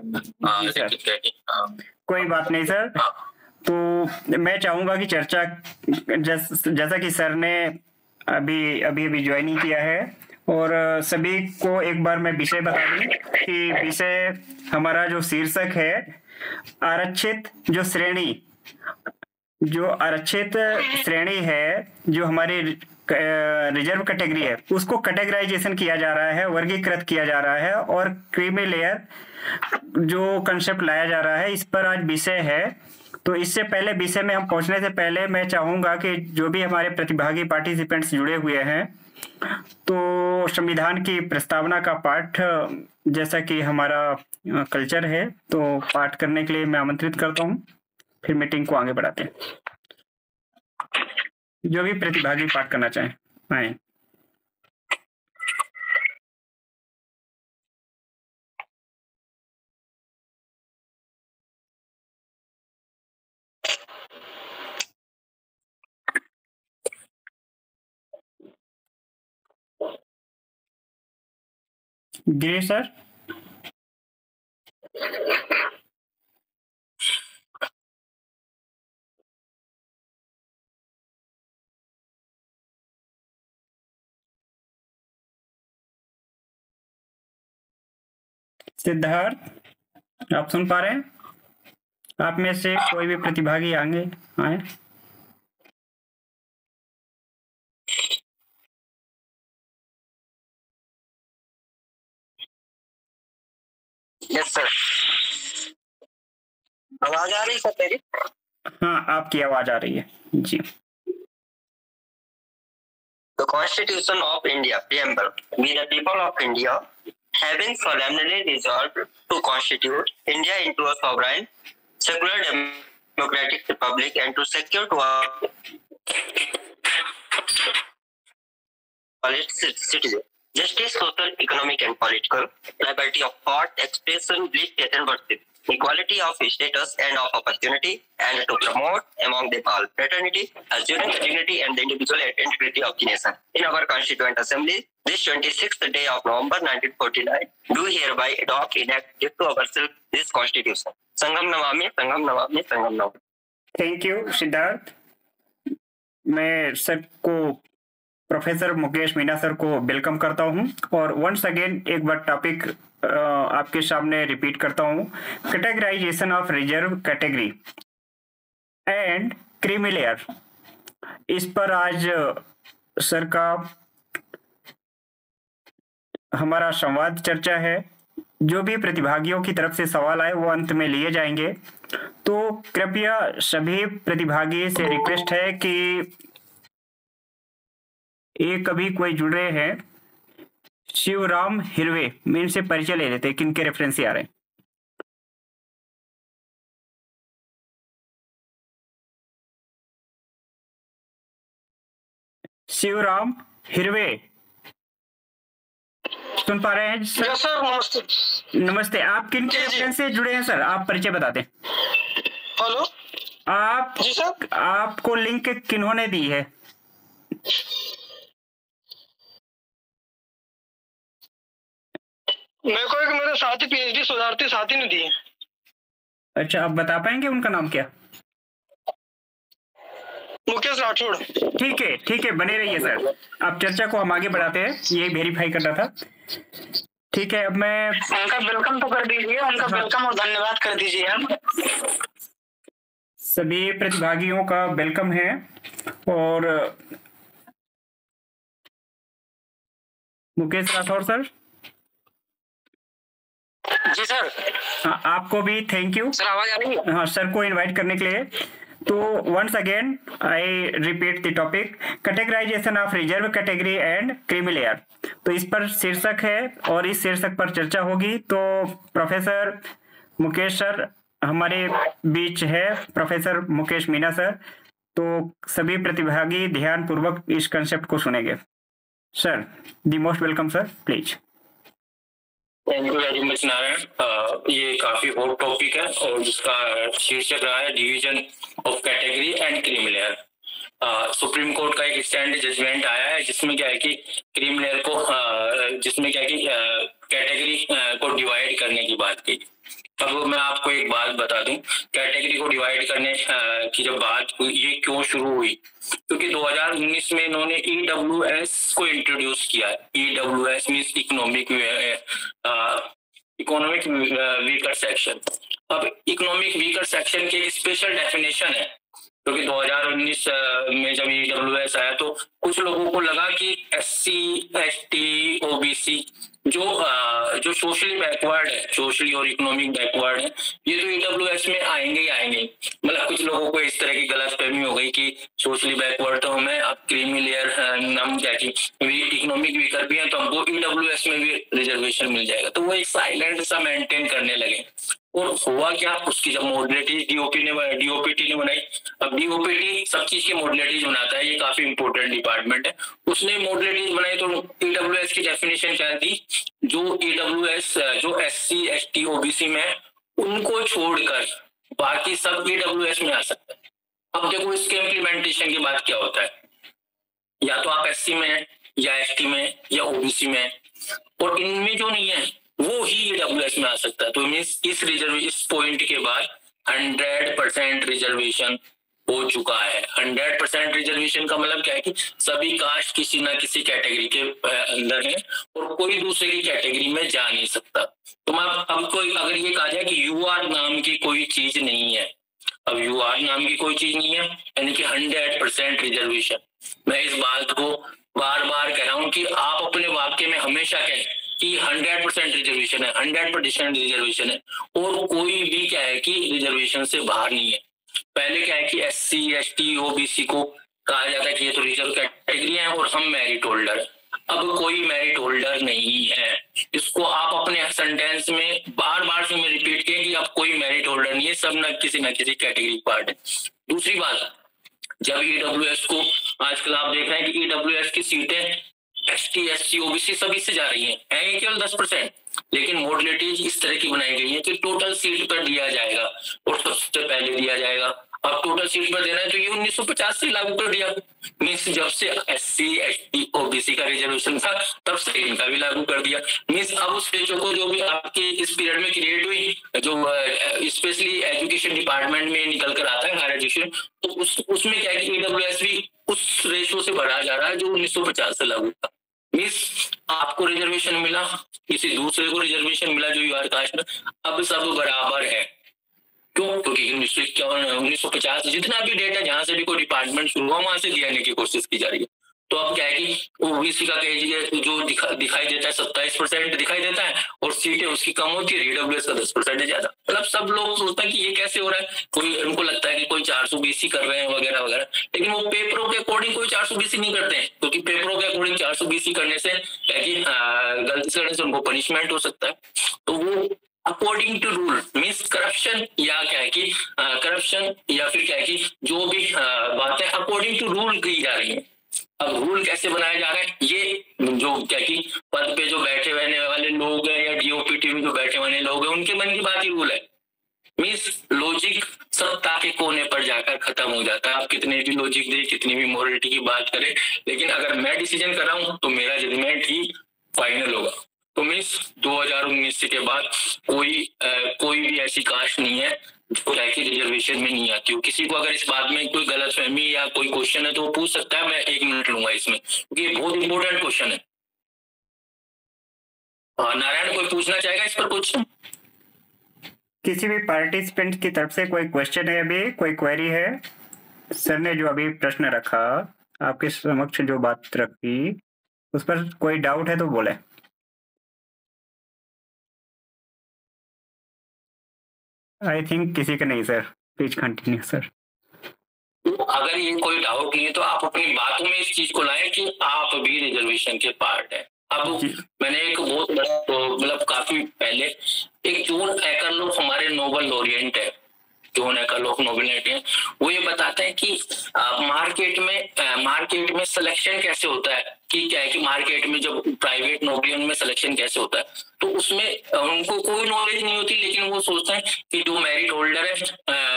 जी sir, कोई बात नहीं सर। तो मैं चाहूंगा कि चर्चा जैसा कि सर ने अभी अभी अभी ज्वाइनिंग किया है, और सभी को एक बार मैं विषय बता दूं कि विषय हमारा जो शीर्षक है, आरक्षित जो आरक्षित श्रेणी है, जो हमारी रिजर्व कैटेगरी है, उसको कैटेगराइजेशन किया जा रहा है, वर्गीकृत किया जा रहा है, और क्रीमी लेयर जो कंसेप्ट लाया जा रहा है, इस पर आज विषय है। तो इससे पहले विषय में हम पहुंचने से पहले मैं चाहूंगा कि जो भी हमारे प्रतिभागी पार्टिसिपेंट्स जुड़े हुए हैं, तो संविधान की प्रस्तावना का पाठ, जैसा कि हमारा कल्चर है, तो पाठ करने के लिए मैं आमंत्रित करता हूं। फिर मीटिंग को आगे बढ़ाते हैं। जो भी प्रतिभागी पाठ करना चाहें आए। गिरीश सर। सिद्धार्थ, आप सुन पा रहे हैं? आप में से कोई भी प्रतिभागी आगे आए। यस सर, आवाज आ रही है सर मेरी? हाँ, आपकी आवाज आ रही है जी। The Constitution of India, Preamble. We the people of India, having solemnly resolved to constitute India into a sovereign, secular democratic republic, and to secure to all its citizens justice, social, economic, and political, liberty of thought, expression, belief, faith, and worship, equality of status and of opportunity, and to promote among them all fraternity, assuring the dignity and the individual integrity of the nation. In our Constituent Assembly, this 26th day of November 1949, do hereby adopt, enact, give to ourselves this Constitution. Sangam Namami, Sangam Namami, Sangam Namami. Thank you Siddharth. मैं sir को, professor Mukesh Meena sir को welcome करता हूं, और once again एक बार topic आपके सामने repeat करता हूं। Categorisation of reserve category and creamy layer, इस पर आज सर का हमारा संवाद चर्चा है। जो भी प्रतिभागियों की तरफ से सवाल आए वो अंत में लिए जाएंगे। तो कृपया सभी प्रतिभागी से रिक्वेस्ट है कि एक अभी कोई जुड़ रहे हैं, शिवराम हिरवे, मैं इनसे परिचय ले लेते हैं किनके रेफरेंस से आ रहे हैं। शिवराम हिरवे, सुन पा रहे हैं सर? सर नमस्ते। नमस्ते, आप किनके रेफरेंस से जुड़े हैं सर? आप परिचय बताते हैं। हेलो, आप जी सर। आपको लिंक किन्होंने दी है? मेरे को एक मेरे साथी पीएचडी शोधार्थी साथी ने दी है। अच्छा, आप बता पाएंगे उनका नाम क्या? मुकेश राठौड़। ठीक है, बने रहिए सर। आप चर्चा को हम आगे बढ़ाते हैं, यही वेरीफाई करना था। ठीक है, अब मैं उनका वेलकम तो कर दीजिए, उनका वेलकम और धन्यवाद कर दीजिए। हम सभी प्रतिभागियों का वेलकम है। और मुकेश राठौड़ सर। जी सर। हाँ, आपको भी थैंक यू सर। आवाज आ रही है? हाँ, सर को इनवाइट करने के लिए। तो once again I repeat the topic, categorisation of reserve category and creamy layer. तो इस पर शीर्षक है और इस शीर्षक पर चर्चा होगी। तो प्रोफेसर मुकेश सर हमारे बीच है, प्रोफेसर मुकेश मीना सर। तो सभी प्रतिभागी ध्यान पूर्वक इस कंसेप्ट को सुनेंगे। Sir, the most welcome sir, please. Thank you very much Narayan. ये काफी हॉट टॉपिक है और जिसका शीर्षक रहा है division of category and creamy layer. Supreme court का एक स्टैंड जजमेंट आया है जिसमें क्या है कि क्रीमी लेयर को जिसमें क्या है कि कैटेगरी को डिवाइड करने की बात की। अब मैं आपको एक बात बता दूं, कैटेगरी को डिवाइड करने की जब बात हुई, ये क्यों शुरू हुई, क्योंकि 2019 में इन्होंने EWS को इंट्रोड्यूस किया। EWS means economic weaker section. अब इकोनॉमिक वीकर सेक्शन की एक स्पेशल डेफिनेशन है, क्योंकि 2019 में जब EWS आया तो कुछ लोगों को लगा कि SC, ST, OBC जो सोशली बैकवर्ड है, सोशली और इकोनॉमिक बैकवर्ड है, ये तो EWS में आएंगे ही आएंगे। मतलब कुछ लोगों को इस तरह की गलतफहमी हो गई कि सोशली बैकवर्ड तो हमें, अब क्रीमी लेयर नाम क्या कि इकोनॉमिक वीकर भी है तो हमको EWS में भी रिजर्वेशन मिल जाएगा। तो वो एक साइलेंट सा मेंटेन करने लगे। और हुआ क्या, उसकी जब मॉडलिटी DOPT ने बनाई। अब DOPT सब चीज की मॉडलिटीज बनाता है, ये काफी इंपॉर्टेंट डिपार्टमेंट है। उसने मॉडलिटीज बनाई तो EWS की डेफिनेशन क्या थी, जो EWS जो SC, ST, OBC में उनको छोड़कर बाकी सब EWS में आ सकता है। अब देखो इसके इम्प्लीमेंटेशन के बाद क्या होता है, या तो आप SC में है, या ST में, या OBC में, और इनमें जो नहीं है वो ही EWS में आ सकता है। तो मीन्स इस पॉइंट के बाद 100% रिजर्वेशन हो चुका है। 100% रिजर्वेशन का मतलब क्या है कि सभी कास्ट किसी ना किसी कैटेगरी के अंदर है और कोई दूसरे की कैटेगरी में जा नहीं सकता। तो अब कोई अगर ये कहा जाए कि UR नाम की कोई चीज नहीं है, अब UR नाम की कोई चीज नहीं है यानी कि 100% रिजर्वेशन। मैं इस बात को बार बार कह रहा हूँ कि आप अपने वाक्य में हमेशा कहें कि 100% रिजर्वेशन है, 100% रिजर्वेशन है, और कोई भी क्या है कि रिजर्वेशन से बाहर नहीं है। पहले क्या है कि SC, ST, OBC को कहा जाता है कि ये तो रिजर्व कैटेगरी है और हम मेरिट होल्डर है। अब कोई मेरिट होल्डर नहीं है। इसको आप अपने सेंटेंस में बार बार से रिपीट किए कि अब कोई मेरिट होल्डर नहीं है, सब न किसी कैटेगरी पार्ट है। दूसरी बात, जब EWS को आजकल आप देख रहे हैं कि EWS की सीटें ST, SC, OBC सभी से जा रही हैं केवल 10%, लेकिन मॉडलिटीज इस तरह की बनाई गई है कि टोटल सीट पर दिया जाएगा और सबसे पहले दिया जाएगा। अब टोटल सीट पर देना है तो ये 1950 से लागू कर दिया। मीन्स जब से SC, ST, OBC का रिजर्वेशन था तब से इनका भी लागू कर दिया। मीन्स अब उस रेशो को जो भी आपके इस पीरियड में क्रिएट हुई, जो स्पेशली एजुकेशन डिपार्टमेंट में निकल कर आता है हायर एजुकेशन, तो उसमें क्या है कि EWS भी उस रेशो से बढ़ा जा रहा है जो 1950 से लागू था। मीन्स आपको रिजर्वेशन मिला, किसी दूसरे को रिजर्वेशन मिला जो UR कास्ट में, अब सब बराबर है। क्यों? क्योंकि 1950 जितना भी डेटा जहां से भी कोई डिपार्टमेंट शुरू हुआ वहां से दिखाने की कोशिश की जा रही है। तो अब क्या है कि OBC का कह जो दिखाई देता है 27% दिखाई देता है और सीटें उसकी कम होती है, EWS का 10% ज्यादा। मतलब सब लोग सोचते हैं कि ये कैसे हो रहा है, कोई उनको लगता है कि कोई 420 कर रहे हैं वगैरह वगैरह, लेकिन वो पेपरों के अकॉर्डिंग कोई 420 नहीं करते हैं, क्योंकि पेपरों के अकॉर्डिंग 420 करने से गलती करने से उनको पनिशमेंट हो सकता है। तो वो according to rule means corruption, या क्या है कि करप्शन या फिर क्या है कि जो भी बातें अकॉर्डिंग टू रूल की जा रही है। अब रूल कैसे बनाया जा रहा है, ये जो क्या कि पद पे जो बैठे रहने वाले लोग हैं या DOPT में जो बैठे वाले लोग हैं उनके मन की बात ही रूल है। मीन्स लॉजिक सत्ता के कोने पर जाकर खत्म हो जाता है। आप कितने भी लॉजिक दे, कितनी भी मोरलिटी की बात करें, लेकिन अगर मैं डिसीजन कर रहा हूं तो मेरा जजमेंट ही फाइनल होगा। तो मीन्स 2019 के बाद कोई भी ऐसी कास्ट नहीं है जो कि रिजर्वेशन में नहीं आती हो। किसी को अगर इस बात में कोई गलतफहमी या कोई क्वेश्चन है तो वो पूछ सकता है, मैं 1 मिनट लूंगा इसमें, क्योंकि ये बहुत इंपॉर्टेंट क्वेश्चन है। नारायण कोई पूछना चाहेगा इस पर कुछ? किसी भी पार्टिसिपेंट की तरफ से कोई क्वेश्चन है, अभी कोई क्वेरी है? सर ने जो अभी प्रश्न रखा, आपके समक्ष जो बात रखी, उस पर कोई डाउट है तो बोले। आई थिंक किसी का नहीं सर, प्लीज कंटिन्यू सर। अगर ये कोई डाउट नहीं है तो आप अपनी बातों में इस चीज को लाएं कि आप भी रिजर्वेशन के पार्ट है। अब मैंने एक बहुत बड़ा मतलब काफी पहले एक जॉन एकरलोफ हमारे नोबेल लॉरिएट है, जॉन एकरलोफ नोबेल है, वो ये बताते हैं कि मार्केट में सिलेक्शन कैसे होता है। कि क्या है कि मार्केट में जब प्राइवेट नौकरियों में सिलेक्शन कैसे होता है, तो उसमें उनको कोई नॉलेज नहीं होती, लेकिन वो सोचते हैं कि जो मेरिट होल्डर है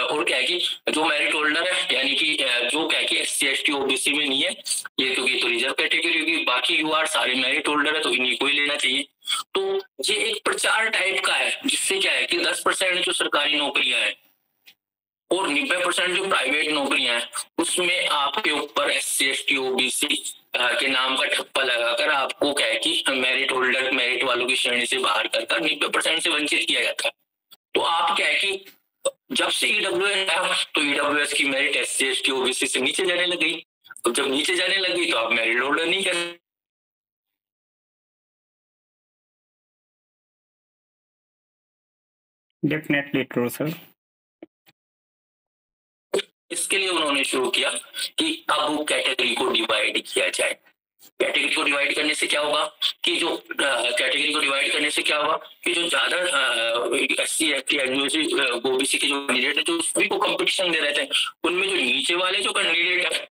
और क्या है कि जो मेरिट होल्डर है यानी कि जो क्या है कि SC ST OBC में नहीं है, ये तो रिजर्व कैटेगरी होगी, बाकी UR सारे मेरिट होल्डर है तो इन्हीं को ही लेना चाहिए। तो ये एक प्रचार टाइप का है, जिससे क्या है कि 10% जो सरकारी नौकरियां हैं और 90% जो प्राइवेट नौकरियां हैं उसमें आपके ऊपर SC ST OBC के नाम का ठप्पा लगाकर आपको क्या है कि मेरिट होल्डर, मेरिट वालों की श्रेणी से बाहर कर 90% से वंचित किया जाता है। तो आप क्या है कि जब से EWS आया तो EWS की मेरिट SC ST OBC से नीचे जाने लग गई। तो जब नीचे जाने लगी तो आप मेरिट होल्डर नहीं कर। Definitely true sir. इसके लिए उन्होंने शुरू किया कि अब कैटेगरी को डिवाइड किया जाए। कैटेगरी को डिवाइड करने से क्या होगा कि जो कैटेगरी को डिवाइड करने से क्या होगा कि जो ज्यादा SC ST OBC के जो कैंडिडेट है जो सभी को कंपटीशन दे रहे थे, उनमें जो नीचे वाले जो कैंडिडेट है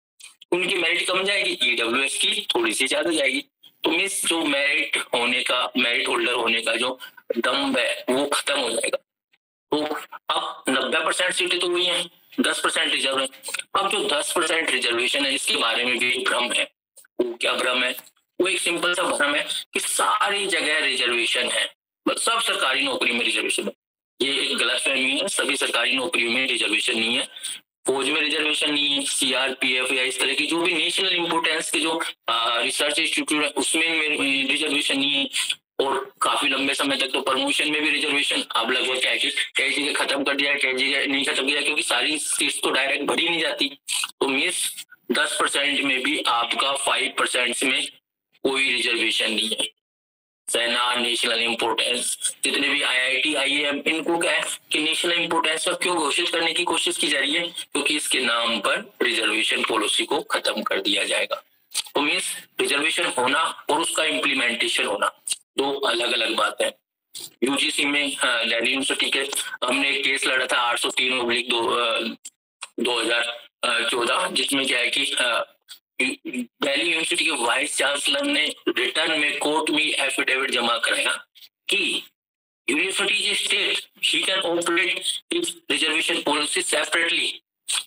उनकी मेरिट कम जाएगी, EWS की थोड़ी सी ज्यादा जाएगी। तो मिस जो मेरिट होल्डर होने का जो दम है वो खत्म हो जाएगा। तो अब 90% सीटें तो हुई हैं, 10% रिजर्व है। अब जो 10% रिजर्वेशन है इसके बारे में भी भ्रम है। वो क्या भ्रम है? वो एक सिंपल सा भ्रम है कि सारी जगह रिजर्वेशन है, सब सरकारी नौकरी में रिजर्वेशन है। ये एक गलतफहमी है, सभी सरकारी नौकरियों में रिजर्वेशन नहीं है। फौज में रिजर्वेशन नहीं है, CRPF या इस तरह की जो भी नेशनल इंपोर्टेंस के जो रिसर्च इंस्टीट्यूट है उसमें रिजर्वेशन नहीं है। और काफी लंबे समय तक तो प्रमोशन में भी रिजर्वेशन अब लगभग क्या है कि कई जगह खत्म कर दिया, कई जगह नहीं खत्म किया, क्योंकि सारी सीट्स तो डायरेक्ट भरी नहीं जाती। तो मिस 10% में भी आपका 5% में कोई रिजर्वेशन नहीं है। सेना, नेशनल इंपोर्टेंस, जितने भी IIT IIM इनको क्या है कि नेशनल इंपोर्टेंस का क्यों घोषित करने की कोशिश की जा रही है, क्योंकि इसके नाम पर रिजर्वेशन पॉलिसी को खत्म कर दिया जाएगा। तो मीन्स रिजर्वेशन होना और उसका इम्प्लीमेंटेशन होना दो अलग अलग बात है। UGC में दिल्ली यूनिवर्सिटी के हमने एक केस लड़ा था 803/2014, जिसमें क्या है कि दिल्ली यूनिवर्सिटी के वाइस चांसलर ने रिटर्न में कोर्ट में एफिडेविट जमा कराया कि university state he can operate it's reservation policy separately.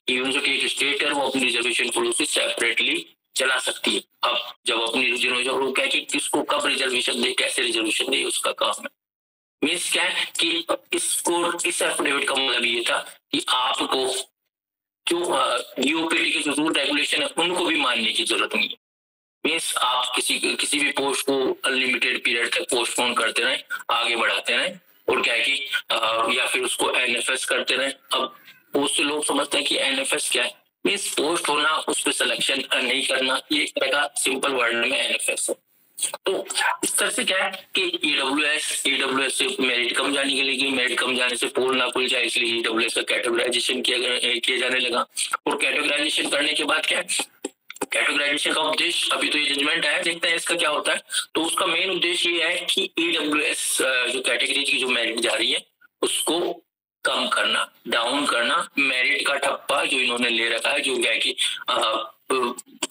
University एक स्टेट है, वो अपनी रिजर्वेशन पॉलिसी सेपरेटली चला सकती है। अब जब अपनी रिजर्वेशन क्या है कि किसको कब रिजर्वेशन दे, कैसे रिजर्वेशन दे, उसका काम है। मीन्स क्या है कि इस एफिडेविट का मतलब ये था कि आपको जो UOPT के जो रूल रेगुलेशन है उनको भी मानने की जरूरत नहीं है। मीन्स आप किसी भी पोस्ट को अनलिमिटेड पीरियड तक पोस्टपोन करते रहे, आगे बढ़ाते रहे, और क्या है कि या फिर उसको NFS करते रहे। अब बहुत से लोग समझते हैं कि NFS क्या है, मीन्स पोस्ट होना, उस पर सिलेक्शन नहीं करना, ये एक तरह का सिंपल वर्ड में NFS है। तो इस तरह से क्या है कि EWS से मेरिट कम जाने के लिए, मेरिट कम जाने से पोल ना खुल जाए, इसलिए EWS का कैटेगराइजेशन किया जाने लगा। और कैटेगराइजेशन करने के बाद क्या है, कैटेगराइजेशन का उद्देश्य, अभी तो ये जजमेंट आया, देखते हैं इसका क्या होता है। तो उसका मेन उद्देश्य ये है कि EWS जो कैटेगरी की जो मेरिट जा रही है उसको कम करना, डाउन करना। मेरिट का ठप्पा जो इन्होंने ले रखा है, जो क्या है कि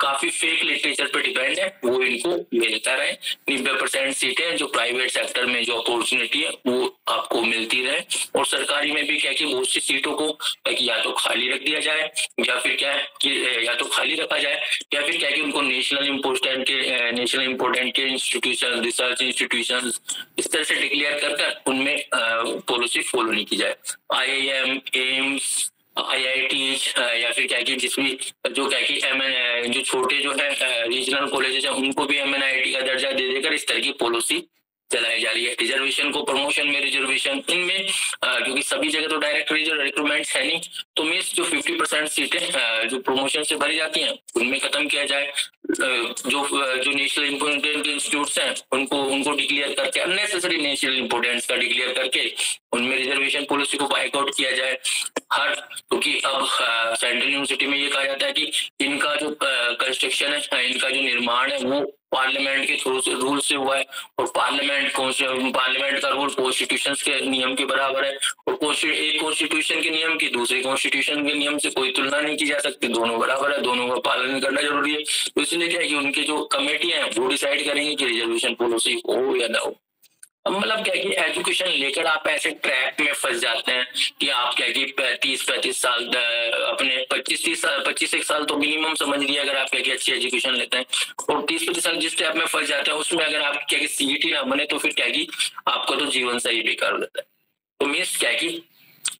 काफी फेक लिटरेचर पे डिपेंड है, वो इनको मिलता रहे। 90% सीटें जो प्राइवेट सेक्टर में जो अपॉर्चुनिटी है वो आपको मिलती रहे, और सरकारी में भी क्या कि बहुत सी सीटों को या तो खाली रख दिया जाए, या फिर क्या है कि या तो खाली रखा जाए, या फिर क्या है कि उनको नेशनल इंपोर्टेंट के इंस्टीट्यूशन, रिसर्च इंस्टीट्यूशन इस तरह से डिक्लेयर कर उनमें पॉलिसी फॉलो नहीं की जाए। IIM, एम्स, IIT या फिर क्या कि जिसमें जो क्या कि जो छोटे जो है रीजनल कॉलेजेस है उनको भी MNIT का दर्जा दे देकर इस तरह की पॉलिसी चलाई जा रही है। रिजर्वेशन को प्रमोशन में रिजर्वेशन इनमें क्योंकि सभी जगह तो डायरेक्ट रिक्रूटमेंट्स है नहीं, तो मीन्स जो 50% सीटें जो प्रमोशन से भरी जाती हैं उनमें खत्म किया जाए। जो नेशनल इंपोर्टेंट इंस्टीट्यूट्स हैं उनको डिक्लेयर करके, अननेसेसरी नेशनल इंपोर्टेंस का डिक्लेयर करके उनमें रिजर्वेशन पॉलिसी को बाइकआउट किया जाए। क्योंकि अब सेंट्रल यूनिवर्सिटी में ये कहा जाता है कि इनका जो कंस्ट्रक्शन है, इनका जो निर्माण है वो पार्लियामेंट के थ्रू से रूल से हुआ है, और पार्लियामेंट का रूल कॉन्स्टिट्यूशन के नियम के बराबर है, और एक कॉन्स्टिट्यूशन के नियम की दूसरे कॉन्स्टिट्यूशन के नियम से कोई तुलना नहीं की जा सकती, दोनों बराबर है, दोनों का पालन करना जरूरी है। तो इसलिए इसलिए क्या है कि उनके जो कमेटियां हैं वो डिसाइड करेंगे कि रिजर्वेशन पॉलिसी हो या ना हो। अब मतलब क्या कि एजुकेशन लेकर आप ऐसे ट्रैप में फंस जाते हैं कि आप क्या कि 30-35 साल अपने 25 साल तो मिनिमम समझ लिया अगर आप क्या कि अच्छी एजुकेशन लेते हैं, और 30-35 साल जिस ट्रैप में फंस जाते हैं उसमें अगर आप क्या कि सीईटी ना बने तो फिर क्या कि आपका तो जीवन से ही बेकार हो जाता है। तो मीन्स क्या कि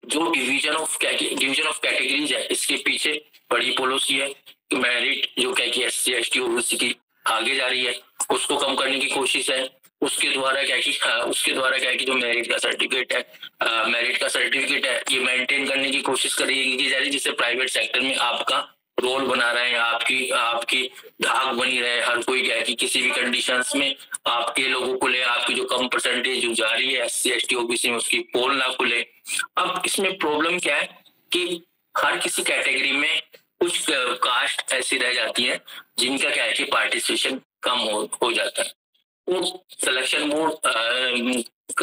जो डिवीजन ऑफ कैटेगरीज है इसके पीछे बड़ी पॉलिसी है कि मेरिट जो क्या कि SC ST OBC की आगे जा रही है उसको कम करने की कोशिश है। उसके द्वारा क्या कि जो मेरिट का सर्टिफिकेट है ये मेंटेन करने की कोशिश करी जा रही है, जिससे प्राइवेट सेक्टर में आपका रोल बना रहे हैं, आपकी धाक बनी रहे। हर कोई क्या है कि किसी भी कंडीशंस में आपके लोगों को ले, आपकी जो कम परसेंटेज जो जा रही है SC ST OBC में उसकी पोल ना खुले। अब इसमें प्रॉब्लम क्या है कि हर किसी कैटेगरी में कुछ कास्ट ऐसी रह जाती है जिनका क्या है कि पार्टिसिपेशन कम हो जाता है, वो सिलेक्शन मोड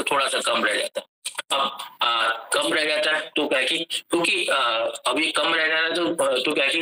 थोड़ा सा कम रह जाता है। अब कम रह जाता है तो क्या कि क्योंकि अभी कम रह जाता है तो क्या कि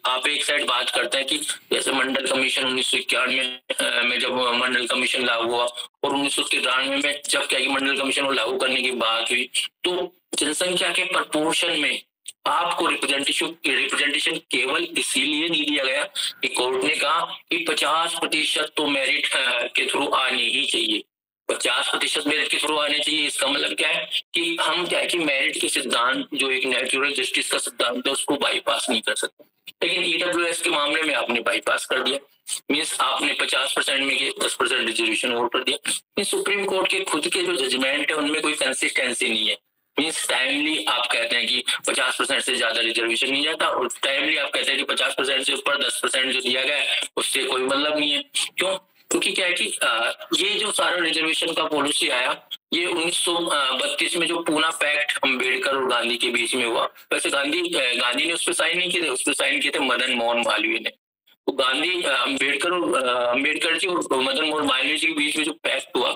आप एक साइड बात करते हैं कि जैसे मंडल कमीशन 1991 में जब मंडल कमीशन लागू हुआ और 1993 में जब क्या कि मंडल कमीशन को लागू करने की बात हुई तो जनसंख्या के प्रपोर्शन में आपको रिप्रेजेंटेशन केवल इसीलिए नहीं दिया गया कि कोर्ट ने कहा कि 50% तो मेरिट के थ्रू आने ही चाहिए, 50% मेरिट के थ्रू आने चाहिए। इसका मतलब क्या है कि हम क्या है कि मेरिट के सिद्धांत जो एक नेचुरल जस्टिस का सिद्धांत है उसको बाईपास नहीं कर सकते, लेकिन EWS के मामले में आपने बाईपास कर दिया। मीन्स आपने 50% में 10% रिजर्वेशन और कर दिया। सुप्रीम कोर्ट के खुद के जो जजमेंट है उनमें कोई कंसिस्टेंसी नहीं है। मीन्स टाइमली आप कहते हैं कि 50% से ज्यादा रिजर्वेशन नहीं जाता और टाइमली आप कहते हैं कि 50% से ऊपर 10% जो दिया गया है उससे कोई मतलब नहीं है। क्यों? क्योंकि क्या है कि ये जो सारा रिजर्वेशन का पॉलिसी आया ये 1932 में जो पूना पैक्ट अम्बेडकर और गांधी के बीच में हुआ। वैसे गांधी ने उस पर साइन नहीं किए थे, उस पर साइन किए थे मदन मोहन मालवीय ने। तो गांधी अम्बेडकर जी और मदन मोहन मालवीय जी के बीच में जो पैक्ट हुआ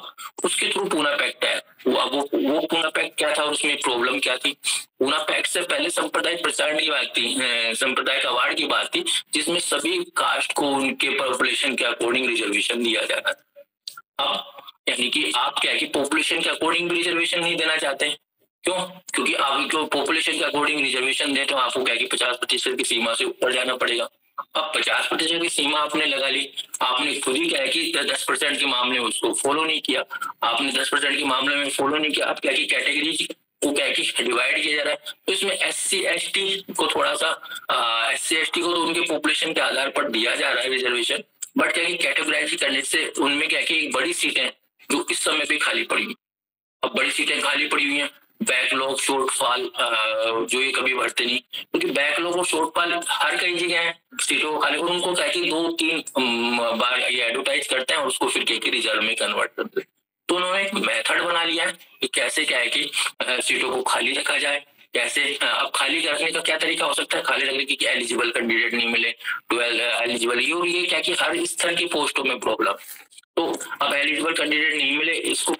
उसके थ्रू पूना पैक्ट है। वो पूना पैक्ट क्या था और उसमें प्रॉब्लम क्या थी? पूना पैक्ट से पहले सांप्रदायिक प्रसारण की बात थी, सांप्रदायिक अवार्ड की बात थी, जिसमें सभी कास्ट को उनके पॉपुलेशन के अकॉर्डिंग रिजर्वेशन दिया जाता था। अब यानी कि आप क्या है कि पॉपुलेशन के अकॉर्डिंग रिजर्वेशन नहीं देना चाहते। क्यों? क्योंकि आपको पॉपुलेशन के अकॉर्डिंग रिजर्वेशन दे तो आपको क्या है कि 50% की सीमा से ऊपर जाना पड़ेगा। अब 50% की सीमा आपने लगा ली, आपने खुद ही क्या है कि 10% के मामले में उसको फॉलो नहीं किया, आपने 10% के मामले में फॉलो नहीं किया। आप क्या कि कैटेगरी को क्या कि डिवाइड किया जा रहा है। तो इसमें SC ST को थोड़ा सा SC ST को तो उनके पॉपुलेशन के आधार पर दिया जा रहा है रिजर्वेशन, बट क्या कि कैटेगराइज करने से उनमें क्या कि बड़ी सीटें जो इस समय पे खाली पड़ी, अब बड़ी सीटें खाली पड़ी हुई हैं। बैकलॉग शॉर्टफॉल जो ये कभी बढ़ते नहीं, क्योंकि बैकलॉग और शॉर्टफॉल हर कई जगह है सीटों को खाली, और उनको क्या कि 2-3 बार ये एडवर्टाइज करते हैं और उसको फिर क्या कि रिजर्व में कन्वर्ट करते हैं। तो उन्होंने एक मेथड बना लिया है कि कैसे क्या है कि सीटों को खाली रखा जाए। कैसे? अब खाली रखने का क्या तरीका हो सकता है? खाली रखने की एलिजिबल कैंडिडेट नहीं मिले, 12 एलिजिबल ये क्या कि हर स्तर की पोस्टों में प्रॉब्लम। तो अब एलिजिबल कैंडिडेट नहीं मिले, इसको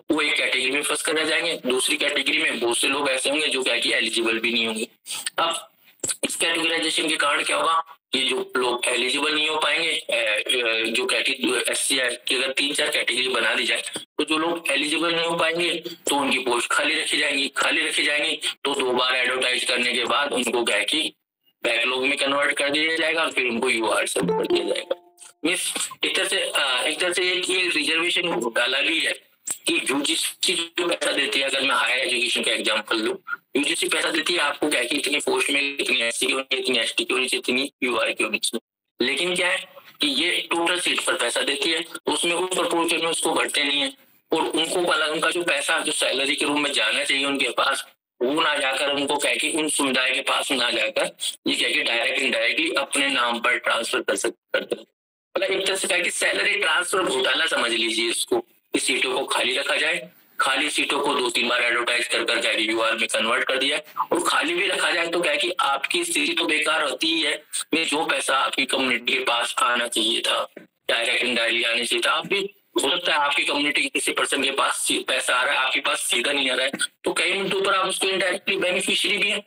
वो एक कैटेगरी में फंस कर रह जाएंगे, दूसरी कैटेगरी में बहुत से लोग ऐसे होंगे जो क्या कि एलिजिबल भी नहीं होंगे। अब इस कैटेगराइजेशन के कारण क्या होगा? ये जो लोग एलिजिबल नहीं हो पाएंगे, जो कैटेगरी SC की अगर 3-4 कैटेगरी बना दी जाए तो जो लोग एलिजिबल नहीं हो पाएंगे तो उनकी पोस्ट खाली रखी जाएंगी तो 2 बार एडवर्टाइज करने के बाद उनको क्या कि बैकलॉग में कन्वर्ट कर दिया जाएगा और फिर उनको UR से कर दिया जाएगा। मीन्स एक तरह से ये रिजर्वेशन घोटाला भी है कि UGC जो पैसा देती है, अगर मैं हायर एजुकेशन का एग्जांपल लूं, UGC पैसा देती है आपको क्या कि इतनी पोस्ट में इतनी SC की होनी चाहिए, इतनी ST की होनी चाहिए, इतनी UR की होनी चाहिए। लेकिन क्या है कि ये टोटल सीट पर पैसा देती है, उसमें उस प्रपोर्शन में उसको भरते नहीं है और उनका जो पैसा जो सैलरी के रूप में जाना चाहिए उनके पास, वो ना जाकर उनको क्या कि उन समुदाय के पास ना जाकर ये क्या कि डायरेक्ट इनडायरेक्टली अपने नाम पर ट्रांसफर करते हैं। मतलब एक तरह से क्या कि सैलरी ट्रांसफर घोटाला समझ लीजिए इसको। सीटों को खाली रखा जाए, खाली सीटों को 2-3 बार एडवर्टाइज कर क्या कि UR में कन्वर्ट कर दिया, और खाली भी रखा जाए तो क्या कि आपकी स्थिति तो बेकार होती ही है। में जो पैसा आपकी कम्युनिटी के पास आना चाहिए था, डायरेक्ट इनडायरेक्टली आने चाहिए था, आप भी हो सकता है आपकी कम्युनिटी के किसी पर्सन के पास पैसा आ रहा है, आपके पास सीधा नहीं आ रहा है, तो कई मिनटों पर आप उसके इनडायरेक्टली बेनिफिशियरी भी है।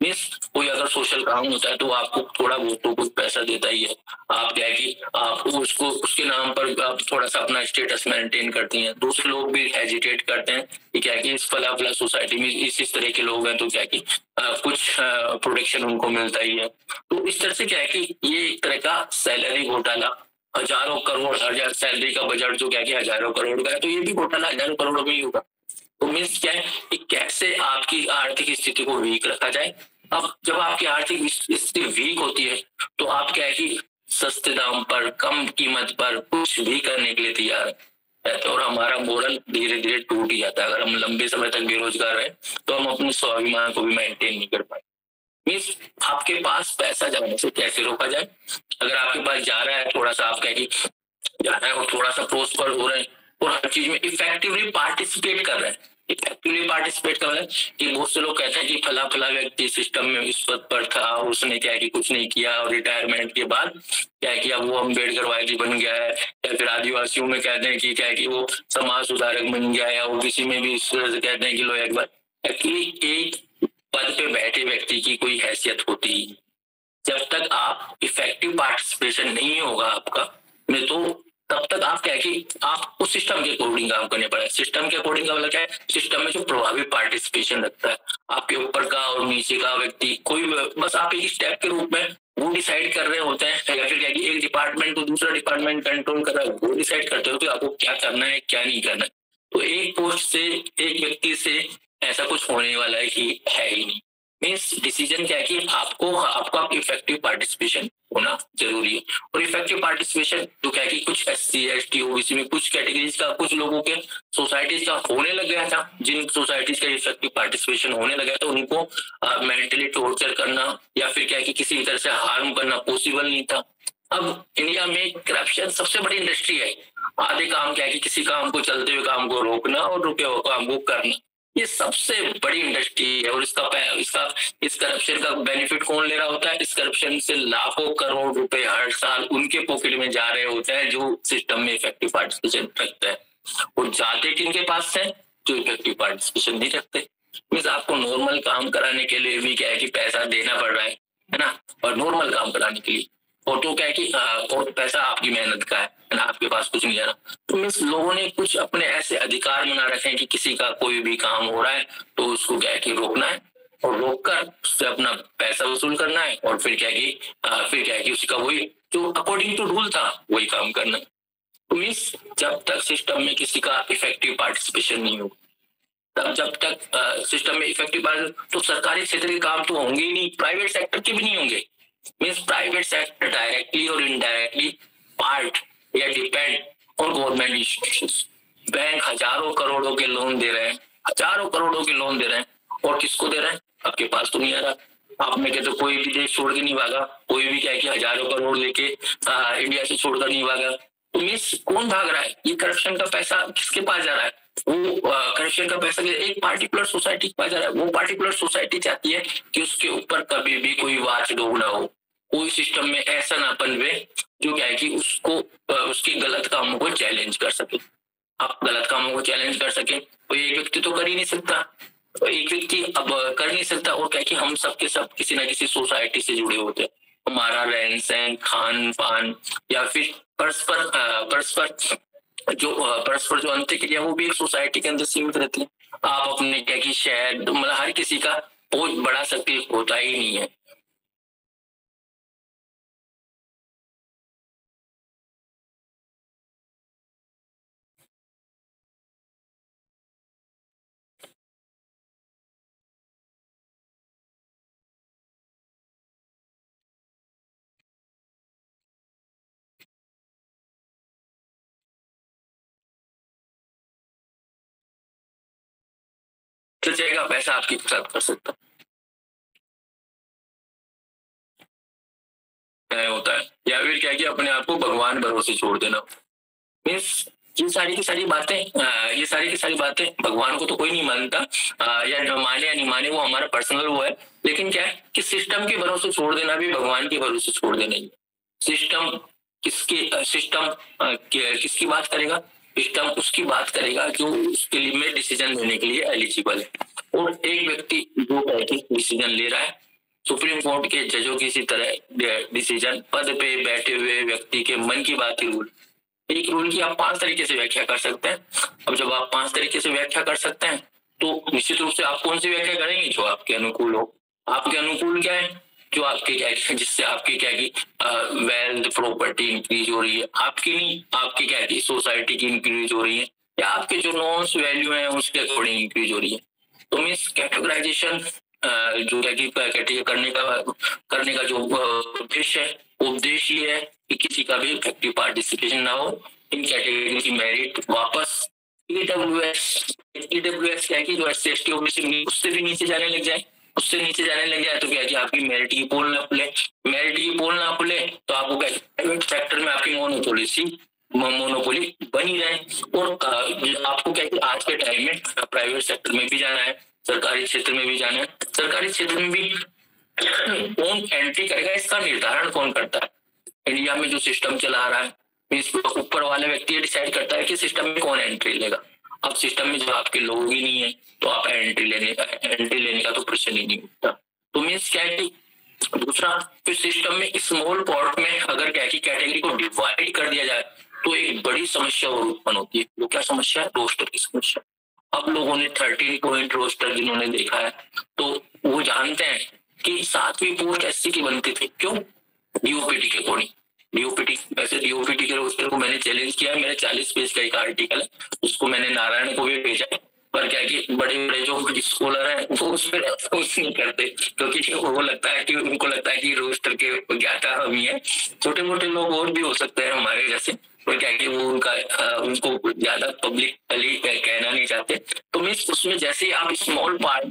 मीन्स कोई अगर सोशल काम होता है तो आपको थोड़ा बहुत तो कुछ पैसा देता ही है। आप क्या है कि आप उसको उसके नाम पर आप थोड़ा सा अपना स्टेटस मेंटेन करती हैं। दूसरे लोग भी हेजिटेट करते हैं कि क्या है कि इस फला फला सोसाइटी में इस तरह के लोग हैं, तो क्या है कि कुछ प्रोटेक्शन उनको मिलता ही है। तो इस तरह से क्या है कि ये एक तरह का सैलरी घोटाला, हजारों करोड़, हजार सैलरी का बजट जो क्या है कि हजारों करोड़ का है, तो ये भी घोटाला हजारों करोड़ में ही होगा। तो मीन्स क्या है कि कैसे आपकी आर्थिक स्थिति को वीक रखा जाए। अब जब आपकी आर्थिक स्थिति वीक होती है तो आप क्या है कि सस्ते दाम पर, कम कीमत पर कुछ भी करने के लिए तैयार है, और हमारा मोरल धीरे धीरे टूट ही जाता है। अगर हम लंबे समय तक बेरोजगार रहे तो हम अपने स्वाभिमान को भी मेंटेन नहीं कर पाए। मीन्स आपके पास पैसा जाने से कैसे रोका जाए। अगर आपके पास जा रहा है थोड़ा सा, आप क्या जा रहा है और थोड़ा सा प्रोस्पर हो रहे हैं और हर चीज में इफेक्टिवली पार्टिसिपेट कर रहे हैं। इफेक्टिवली पार्टिसिपेट कर रहे हैं कि बहुत से लोग कहते हैं कि फला फला व्यक्ति सिस्टम में इस पद पर था, उसने क्या है कि कुछ नहीं किया और रिटायरमेंट के बाद क्या है कि अब वो अम्बेडकर वादी बन गया है, या फिर आदिवासियों में कहते हैं कि क्या है कि वो समाज सुधारक बन गया है, या ओबीसी में भी इस तरह से कहते हैं कि लो एक बार। एक्चुअली एक पद पे बैठे व्यक्ति की कोई हैसियत होती ही, जब तक आप इफेक्टिव पार्टिसिपेशन नहीं होगा आपका में, तो तब तक आप क्या है कि आप उस सिस्टम के अकॉर्डिंग काम करने पड़े। सिस्टम के अकॉर्डिंग का मतलब क्या है, सिस्टम में जो प्रभावी पार्टिसिपेशन रखता है, आपके ऊपर का और नीचे का व्यक्ति कोई, बस आप एक स्टेप के रूप में वो डिसाइड कर रहे होते हैं, या फिर क्या कि एक डिपार्टमेंट को दूसरा डिपार्टमेंट कंट्रोल कर रहा है, वो डिसाइड करते हो कि आपको क्या करना है क्या नहीं करना है। तो एक पोस्ट से, एक व्यक्ति से ऐसा कुछ होने वाला है कि है ही नहीं। मीन्स डिसीजन क्या है कि आपको इफेक्टिव पार्टिसिपेशन होना जरूरी है। और इफेक्टिव पार्टिसिपेशन तो क्या है कि कुछ SC ST ओबीसी में कुछ कैटेगरीज का, कुछ लोगों के सोसाइटीज का होने लग गया था। जिन सोसाइटीज का इफेक्टिव पार्टिसिपेशन होने लगा तो उनको मेंटली टॉर्चर करना या फिर क्या है कि किसी तरह से हार्म करना पॉसिबल नहीं था। अब इंडिया में करप्शन सबसे बड़ी इंडस्ट्री है। आधे काम क्या है कि किसी काम को, चलते हुए काम को रोकना और रुके हुए काम को करना, ये सबसे बड़ी इंडस्ट्री है। और इस करप्शन का बेनिफिट कौन ले रहा होता है? इस करप्शन से लाखों करोड़ रुपए हर साल उनके पॉकेट में जा रहे होते हैं जो सिस्टम में इफेक्टिव पार्टिसिपेशन रखते हैं। और जाते किनके पास है? जो इफेक्टिव पार्टिसिपेशन नहीं रखते। मीन्स आपको नॉर्मल काम कराने के लिए भी क्या है कि पैसा देना पड़ रहा है ना, और नॉर्मल काम कराने के लिए, और तो क्या है कि और पैसा आपकी मेहनत का है ना, आपके पास कुछ नहीं है ना। तो मीन्स लोगों ने कुछ अपने ऐसे अधिकार बना रखे हैं कि किसी का कोई भी काम हो रहा है तो उसको क्या है कि रोकना है, और रोककर उससे अपना पैसा वसूल करना है, और फिर क्या है कि उसका वही जो अकॉर्डिंग टू रूल था वही काम करना है। तो मीन्स जब तक सिस्टम में किसी का इफेक्टिव पार्टिसिपेशन नहीं हो, जब तक सिस्टम में इफेक्टिव तो सरकारी क्षेत्र के काम तो होंगे ही नहीं, प्राइवेट सेक्टर के भी नहीं होंगे। मीन्स प्राइवेट सेक्टर डायरेक्टली और इनडायरेक्टली पार्ट या depend on government institutions. Bank हजारों करोड़ों के लोन दे रहे हैं, हजारों करोड़ों के लोन दे रहे हैं, और किसको दे रहे हैं? आपके पास तो नहीं आ रहा। आप में कहते कोई भी देश छोड़ के नहीं भागा, कोई भी क्या है कि हजारों करोड़ लेके इंडिया से छोड़कर नहीं भागा। तो मीन्स कौन भाग रहा है? ये करप्शन का पैसा किसके पास जा रहा है? वो करप्शन का पैसा एक पार्टिकुलर सोसाइटी के पास जा रहा है। वो पार्टिकुलर सोसाइटी चाहती है कि उसके ऊपर कभी भी कोई वॉचडॉग ना हो, कोई सिस्टम में ऐसा ना पनवे जो क्या है कि उसको उसके गलत कामों को चैलेंज कर सके। आप गलत कामों को चैलेंज कर सके तो एक व्यक्ति तो कर ही नहीं सकता, तो एक व्यक्ति अब कर नहीं सकता। और क्या कि हम सबके सब किसी ना किसी सोसाइटी से जुड़े होते हैं। हमारा रहन सहन, खान पान, या फिर परस्पर जो अंतःक्रिया वो भी एक सोसाइटी के अंदर सीमित रहती है। आप अपने क्या कि शहर, मतलब हर किसी का बहुत बड़ा शक्ति होता ही नहीं है। तो जाएगा पैसा आपकी साथ कर सकता है होता है, या फिर क्या कि अपने आप को भगवान भरोसे छोड़ देना। मीन्स ये सारी की सारी बातें भगवान को तो कोई नहीं मानता, या माने या नहीं माने वो हमारा पर्सनल वो है। लेकिन क्या है कि सिस्टम के भरोसे छोड़ देना भी भगवान के भरोसे छोड़ देना ही। सिस्टम किसकी बात करेगा? सिस्टम उसकी बात करेगा जो उसके लिए में डिसीजन लेने के लिए एलिजिबल है, और एक व्यक्ति जो डिसीजन ले रहा है, सुप्रीम कोर्ट के जजों की इसी तरह डिसीजन पद पे बैठे हुए व्यक्ति के मन की बात ही रूल। एक रूल की आप 5 तरीके से व्याख्या कर सकते हैं। अब जब आप 5 तरीके से व्याख्या कर सकते हैं तो निश्चित रूप से आप कौन सी व्याख्या करेंगे जो आपके अनुकूल हो। आपके अनुकूल क्या है, जो आपके क्या है, जिससे आपकी क्या की वेल्थ प्रॉपर्टी इंक्रीज हो रही है, आपकी नहीं, आपकी क्या की सोसाइटी की इंक्रीज हो रही है, या आपके जो नॉर्म्स वैल्यू है उसके अकॉर्डिंग इंक्रीज हो रही है। तो मीन्स कैटेगराइजेशन जो क्या की कैटेगरी करने का जो उद्देश्य है, उद्देश्य ये है कि किसी का भी इफेक्टिव पार्टिसिपेशन ना हो इन कैटेगरी की मेरिट वापस ईडब्ल्यूएस क्या है कि जो एससी एसटी ओबीसी उससे भी नीचे जाने लग जाए, उससे नीचे जाने लग जाए तो क्या कि आपकी मेरिट की पोल ना खुले, मेरिट की पोल ना खुले तो आपको क्या प्राइवेट सेक्टर में आपकी मोनोपोली बनी रहे। और आपको क्या कि आज के टाइम में प्राइवेट सेक्टर में भी जाना है, सरकारी क्षेत्र में भी जाना है। सरकारी क्षेत्र में भी कौन एंट्री करेगा इसका निर्धारण कौन करता है? इंडिया में जो सिस्टम चला रहा है, ऊपर वाले व्यक्ति डिसाइड करता है कि सिस्टम में कौन एंट्री लेगा। अब सिस्टम में जब आपके लोग ही नहीं है तो आप एंट्री लेने का तो प्रश्न ही नहीं उठता। तो मीन्स क्या है कि दूसरा, फिर सिस्टम में स्मॉल पार्ट में अगर क्या की कैटेगरी को डिवाइड कर दिया जाए तो एक बड़ी समस्या और उत्पन्न होती है। वो क्या समस्या है? रोस्टर की समस्या। अब लोगों ने 13 पॉइंट रोस्टर जिन्होंने देखा है तो वो जानते हैं कि 7वीं पोस्ट एससी की बनती थी। क्यों? डीओपीटी के अकॉर्डिंग। डीओपीटी के रोस्टर को मैंने चैलेंज किया, मेरा 40 पेज का एक आर्टिकल है, उसको मैंने नारायण को भी भेजा है, पर क्या कि बड़े बड़े जो स्कॉलर हैं वो उस पर अफसोस नहीं करते, क्योंकि वो लगता है कि उनको लगता है कि रोस्टर के ज्ञाता हम ही है। छोटे मोटे लोग और भी हो सकते हैं हमारे जैसे, और क्या कि वो उनको ज्यादा पब्लिकली कहना नहीं चाहते। तो मीन्स उसमें जैसे आप स्मॉल पार्ट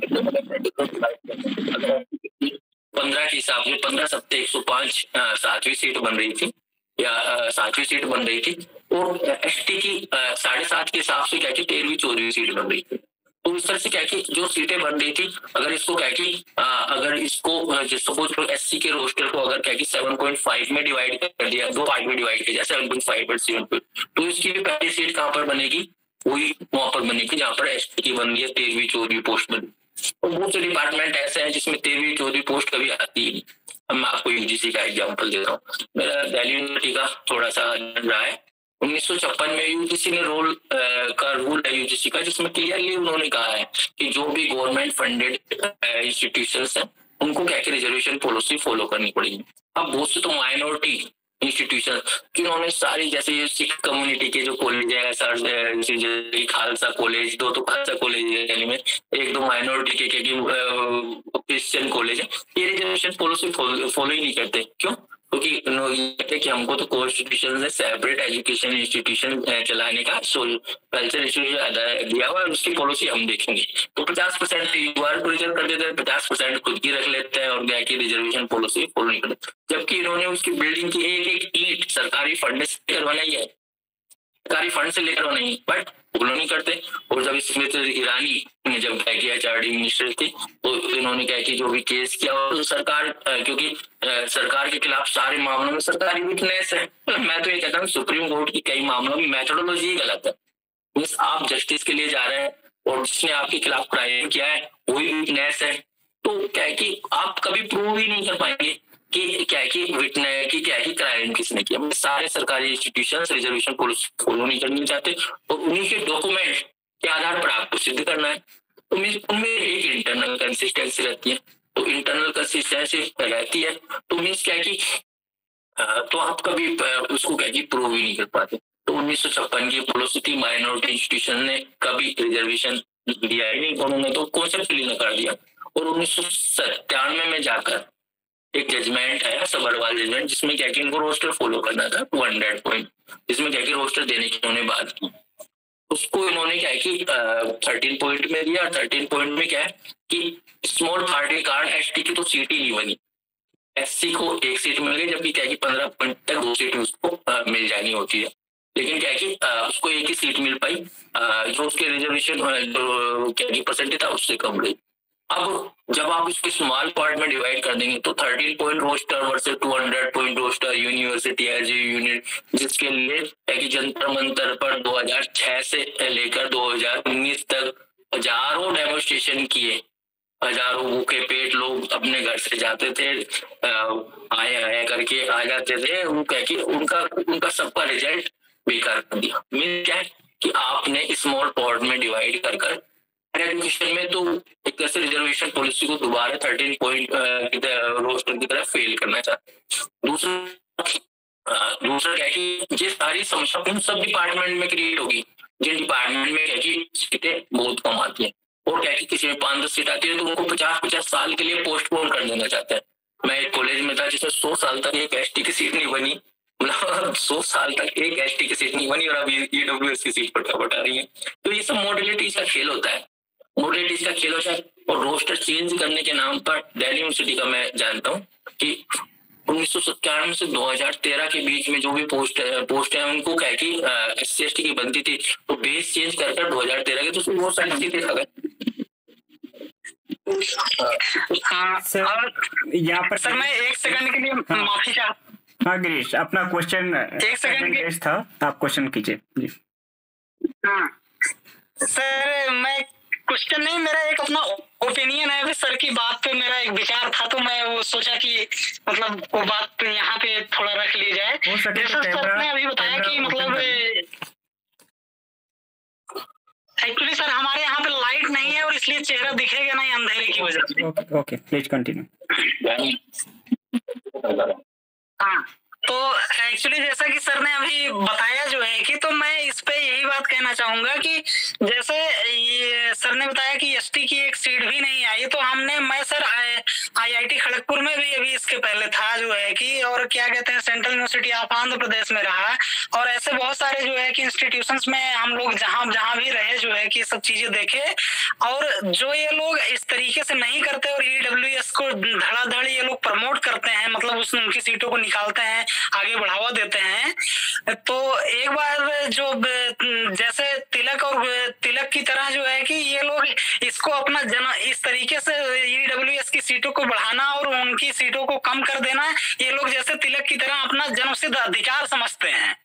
15 के हिसाब से 15 सप्ते 105 7वीं सीट बन रही थी या 7वीं सीट बन रही थी, और एसटी की 7.5 के हिसाब से क्या कि 13वीं 14वीं सीट बन रही थी। तो इस तरह से क्या कि जो सीटें बन रही थी, अगर इसको क्या कि अगर इसको सपोज एससी के रोस्टर को अगर क्या कि 7.5 में डिवाइड कर दिया, 2 पार्ट में डिवाइड किया 7.5 और 7, तो इसकी भी पहली सीट कहाँ पर बनेगी? वही वहां पर बनेगी जहाँ पर एसटी की बन रही है 13वीं 14वीं पोस्ट बनी। और बहुत से डिपार्टमेंट ऐसे हैं जिसमें 13वीं 14वीं पोस्ट कभी आती ही नहीं। अब मैं आपको यूजीसी का एग्जांपल देता हूँ। मेरा दिल्ली यूनिवर्सिटी का थोड़ा सा रहा है। 1956 में यूजीसी ने का रूल है यूजीसी का, जिसमें क्लियरली उन्होंने कहा है कि जो भी गवर्नमेंट फंडेड इंस्टीट्यूशंस हैं उनको क्या रिजर्वेशन पॉलिसी फॉलो करनी पड़ेगी। अब बहुत से तो माइनॉरिटी इंस्टीट्यूशन कि उन्होंने सारी, जैसे ये सिख कम्युनिटी के जो कॉलेज है, खालसा कॉलेज, 2 तो खालसा कॉलेज है दिल्ली में, 1-2 माइनॉरिटी के क्रिश्चियन कॉलेज है, ये रिजर्वेशन पॉलिसी फॉलो ही नहीं करते। क्यों? क्योंकि हमको तो कॉन्स्टिट्यूशन से सेपरेट एजुकेशन इंस्टीट्यूशन चलाने का कल्चर इंस्टीट्यूशन दिया हुआ है, उसकी पॉलिसी हम देखेंगे। तो 50% युवा को रिजर्व कर देते हैं, 50% खुद की रख लेते हैं और क्या की रिजर्वेशन पॉलिसी फॉलो नहीं करते। जबकि इन्होंने उसकी बिल्डिंग की एक ईंट सरकारी फंड से लेकर बनाई है, सरकारी फंड से लेकर बनाई, बट फॉलो नहीं करते। और जब स्मृत ईरानी ने जब क्या किया, एचआरडी मिनिस्टर थी, तो इन्होंने क्या कि जो भी केस किया, तो सरकार क्योंकि सरकार के खिलाफ सारे मामलों में सरकारी विटनेस है। मैं तो ये कहता हूँ सुप्रीम कोर्ट की कई मामलों में मेथोडोलॉजी गलत है। मीन्स आप जस्टिस के लिए जा रहे हैं और जिसने आपके खिलाफ क्राइम किया है वही विटनेस है, तो क्या है कि आप कभी प्रूव ही नहीं कर पाएंगे कि क्या है कि विटनेस की क्या है कि क्राइम किसने किया। सारे सरकारी इंस्टीट्यूशन रिजर्वेशन पॉलिसी फॉलो नहीं करनी चाहते और उन्हीं के डॉक्यूमेंट के आधार पर आपको सिद्ध करना है। तो उनमें एक इंटरनल कंसिस्टेंसी रहती है, तो इंटरनल कंसिस्टेंसी रहती है तो मीन्स क्या है कि तो आप कभी उसको क्या कि प्रूव ही नहीं कर पाते। तो 1956 की पॉलिसी थी, माइनॉरिटी इंस्टीट्यूशन ने कभी रिजर्वेशन दिया ही नहीं, उन्होंने तो कॉन्सेप्ट ही नकार दिया। और 1997 में जाकर एक जजमेंट है, सबरवाल जजमेंट, जिसमें क्या कि इनको रोस्टर फॉलो करना था 200 पॉइंट, जिसमें क्या कि रोस्टर देने की उन्होंने बात की। उसको इन्होंने क्या है कि 13 पॉइंट में दिया। 13 पॉइंट में क्या है कि स्मॉल पार्टी कार्ड एसटी की तो सीट ही नहीं बनी, एससी को 1 सीट मिल गई, जबकि क्या कि 15 पॉइंट तक 2 सीट उसको मिल जानी होती है। लेकिन क्या कि उसको 1 ही सीट मिल पाई, जो उसके रिजर्वेशन जो क्या कि परसेंटेज था उससे कम रही। अब जब आप इसको स्मॉल पार्ट में डिवाइड कर देंगे तो 13 point roster versus 200 point roster university as unit, जिसके लिए है कि जंतर मंतर पर 2006 से लेकर 2019 तक हजारों डेमोन्स्ट्रेशन किए, हजारों भूखे पेट लोग अपने घर से जाते थे, आए आए करके आ जाते थे, वो कह के उनका सबका रिजल्ट बेकार कर दिया। मीन क्या है कि आपने स्मॉल पॉट में डिवाइड कर कर एजुकेशन में तो एक तरह से रिजर्वेशन पॉलिसी को दोबारा 13 पॉइंट रोस्टर की तरह फेल करना चाहते हैं। दूसरा क्या है कि ये सारी समस्या उन सब डिपार्टमेंट में क्रिएट होगी जिन डिपार्टमेंट में क्या कि सीटें बहुत कम आती है, और क्या कि किसी में 5-10 सीट आती है तो उनको 50-50 साल के लिए पोस्टपोन कर देना चाहते हैं। मैं एक कॉलेज में था जिसमें 100 साल तक एक एसटी की सीट नहीं बनी, मतलब 100 साल तक एक एसटी की सीट नहीं बनी और अभी ईडब्ल्यूएस की सीट बटा रही है। तो ये सब मॉडलिटीज का खेल होता है, मॉडलिटीज का खेल होता है। और रोस्टर चेंज करने के नाम पर दिल्ली यूनिवर्सिटी का मैं जानता हूँ कि 1997 से 2013 के बीच में जो भी पोस्ट है उनको क्या कि SC/ST की बनती थी, तो बेस चेंज कर 2013 के तो उसमें बहुत सारी चीजें आ गई। यहाँ पर सर मैं 1 सेकंड के लिए माफी चाहता। हाँ गिरीश, अपना क्वेश्चन 1 सेकंड था, आप क्वेश्चन कीजिए जी। सर मैं क्वेश्चन नहीं, मेरा एक अपना ओपिनियन है सर की बात पे, मेरा एक विचार था तो मैं वो सोचा कि मतलब वो बात यहाँ पे थोड़ा रख ली जाए। जैसा सर ने अभी बताया कि मतलब एक्चुअली सर हमारे यहाँ पे लाइट नहीं है और इसलिए चेहरा दिखेगा नहीं अंधेरे की वजह से। Okay please continue. हाँ, तो एक्चुअली जैसा कि सर ने अभी बताया जो है कि, तो मैं इस पे यही बात कहना चाहूंगा कि जैसे ये सर ने बताया कि एसटी की एक सीट भी नहीं आई, तो मैं सर आईआईटी खड़गपुर में भी अभी इसके पहले था जो है कि, और क्या कहते हैं central university of Andhra Pradesh में रहा, और ऐसे बहुत सारे जो है कि इंस्टीट्यूशंस में हम लोग जहां भी रहे जो है कि सब चीजें देखे। और जो ये लोग इस तरीके से नहीं करते और ईडब्ल्यूएस को धड़ाधड़ ये लोग प्रमोट करते हैं, मतलब उनकी सीटों को निकालते हैं, आगे बढ़ावा देते हैं। तो एक बार जो जैसे तिलक की तरह जो है कि ये लोग इसको अपना इस तरीके से ईडब्ल्यूएस की सीटों को बढ़ाना और उनकी सीटों को कम कर देना, ये लोग जैसे तिलक की तरह अपना जन्मसिद्ध अधिकार समझते हैं।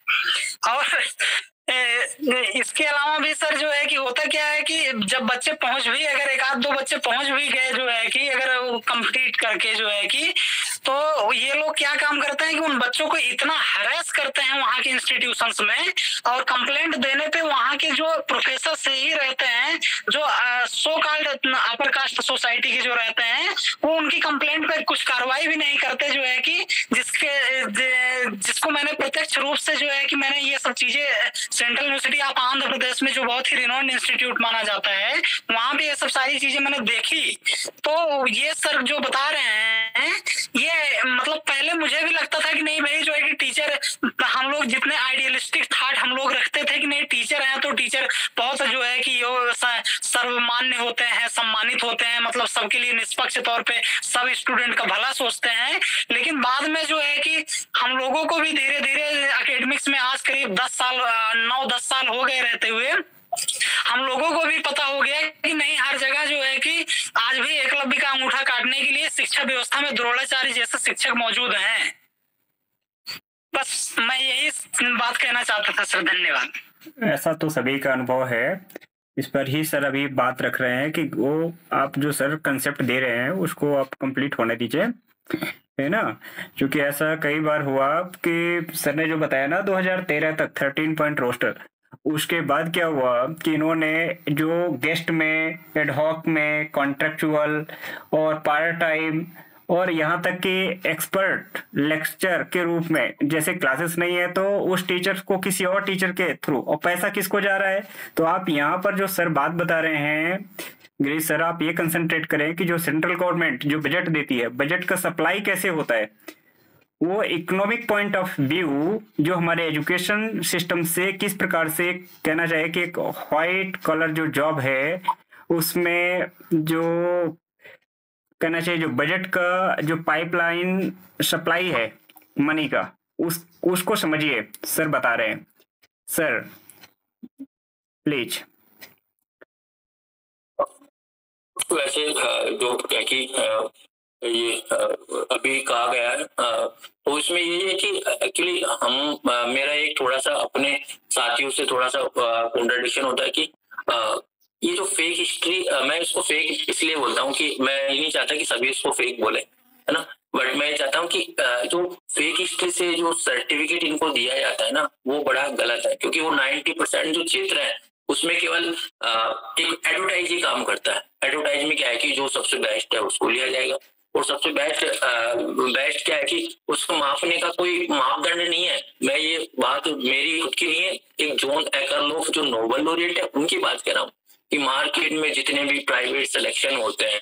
और इसके अलावा भी सर जो है कि होता क्या है कि जब बच्चे अगर 1-2 बच्चे पहुंच भी गए जो है कि अगर वो कंप्लीट करके जो है कि, तो ये लोग क्या काम करते हैं कि उन बच्चों को इतना हरेस करते हैं वहां के इंस्टीट्यूशंस में, और कंप्लेंट देने पे वहां के जो प्रोफेसर से ही रहते हैं, जो so called upper caste society के जो रहते हैं, वो उनकी कंप्लेंट पे कुछ कार्रवाई भी नहीं करते जो है कि, जिसको मैंने प्रत्यक्ष रूप से जो है कि मैंने ये सब चीजें central university of Andhra Pradesh में जो बहुत ही रिनोन्ड इंस्टीट्यूट माना जाता है, वहां भी ये सब सारी चीजें मैंने देखी। तो ये सर जो बता रहे हैं ये मतलब पहले मुझे भी लगता था कि नहीं भाई जो है कि टीचर, हम लोग जितने आइडियलिस्टिक थॉट हम लोग रखते थे कि नहीं टीचर हैं तो टीचर बहुत जो है कि सर्वमान्य होते हैं, सम्मानित होते हैं, मतलब सबके लिए निष्पक्ष तौर पे सब स्टूडेंट का भला सोचते हैं। लेकिन बाद में जो है कि हम लोगों को भी धीरे धीरे एकेडमिक्स में आज करीब 9-10 साल हो गए रहते हुए, हम लोगों को भी पता हो गया कि नहीं हर जगह जो है कि आज भी एकलव्य का अंगूठा काटने के लिए शिक्षा व्यवस्था में द्रोणाचार्य जैसे शिक्षक मौजूद हैं। बस मैं यही बात कहना चाहता था सर, धन्यवाद। ऐसा तो सभी का अनुभव है, इस पर ही सर अभी बात रख रहे हैं कि वो आप जो सर कंसेप्ट दे रहे हैं उसको आप कंप्लीट होने दीजिए, है ना। क्योंकि ऐसा कई बार हुआ कि सर ने जो बताया ना 2013 तक 13 पॉइंट रोस्टर, उसके बाद क्या हुआ कि इन्होंने जो गेस्ट में, एडहॉक में, कॉन्ट्रेक्चुअल और पार्ट टाइम और यहाँ तक कि एक्सपर्ट लेक्चर के रूप में, जैसे क्लासेस नहीं है तो उस टीचर को किसी और टीचर के थ्रू, और पैसा किसको जा रहा है। तो आप यहाँ पर जो सर बात बता रहे हैं गिरीश सर, आप ये कंसंट्रेट करें कि जो सेंट्रल गवर्नमेंट जो बजट देती है, बजट का सप्लाई कैसे होता है, वो इकोनॉमिक पॉइंट ऑफ व्यू जो हमारे एजुकेशन सिस्टम से किस प्रकार से कहना चाहिए कि एक व्हाइट कॉलर जो जॉब है उसमें जो कहना चाहिए जो बजट का जो पाइपलाइन सप्लाई है मनी का, उसको समझिए सर बता रहे हैं। Sir please. वैसे जो क्या कि ये अभी कहा गया है तो इसमें ये है कि एक्चुअली मेरा एक थोड़ा सा अपने साथियों से थोड़ा सा कॉन्ट्रडिक्शन होता है कि ये जो फेक हिस्ट्री, मैं इसको फेक इसलिए बोलता हूँ कि मैं ये नहीं चाहता कि सभी इसको फेक बोले, है ना, बट मैं चाहता हूँ कि जो फेक हिस्ट्री से जो सर्टिफिकेट इनको दिया जाता है ना, वो बड़ा गलत है, क्योंकि वो 90% जो क्षेत्र है उसमें केवल एक एडवर्टाइज ही काम करता है। एडवर्टाइज में क्या है कि जो सबसे बेस्ट है उसको लिया जाएगा, और सबसे बेस्ट क्या है कि उसको मापने का कोई मापदंड नहीं है। मैं ये बात मेरी खुद की नहीं है, एक जॉन एकरलोफ जो नोबेल लॉरिएट है उनकी बात कर रहा हूँ कि मार्केट में जितने भी प्राइवेट सिलेक्शन होते हैं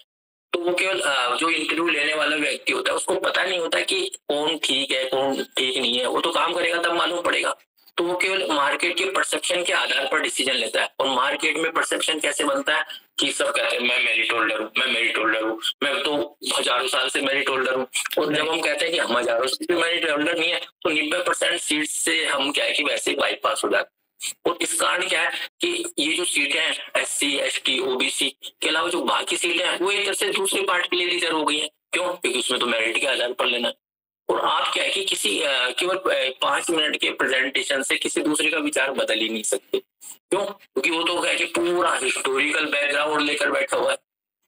तो वो केवल जो इंटरव्यू लेने वाला व्यक्ति होता है उसको पता नहीं होता कि कौन ठीक है कौन ठीक नहीं है, वो तो काम करेगा तब मालूम पड़ेगा। तो वो केवल मार्केट के परसेप्शन के आधार पर डिसीजन लेता है, और मार्केट में परसेप्शन कैसे बनता है कि सब कहते हैं मैं मेरिट होल्डर हूँ, मैं मेरिट होल्डर हूँ, मैं तो हजारों साल से मेरिट होल्डर हूँ, और जब हम कहते हैं कि हम हजारों साल से मेरिट होल्डर नहीं है तो 90% सीट से हम क्या है कि वैसे बाईपास हो जाते हैं। और इस कारण क्या है कि ये जो सीटें हैं SC ST OBC के अलावा जो बाकी सीटें हैं वो एक तरह से दूसरे पार्ट के लिए रिजर्व हो गई हैं। क्यों? क्योंकि उसमें तो मेरिट के आधार पर लेना है, और आप क्या है कि किसी केवल 5 मिनट के प्रेजेंटेशन से किसी दूसरे का विचार बदल ही नहीं सकते। क्यों? क्योंकि वो तो क्या है कि पूरा हिस्टोरिकल बैकग्राउंड लेकर बैठा हुआ है,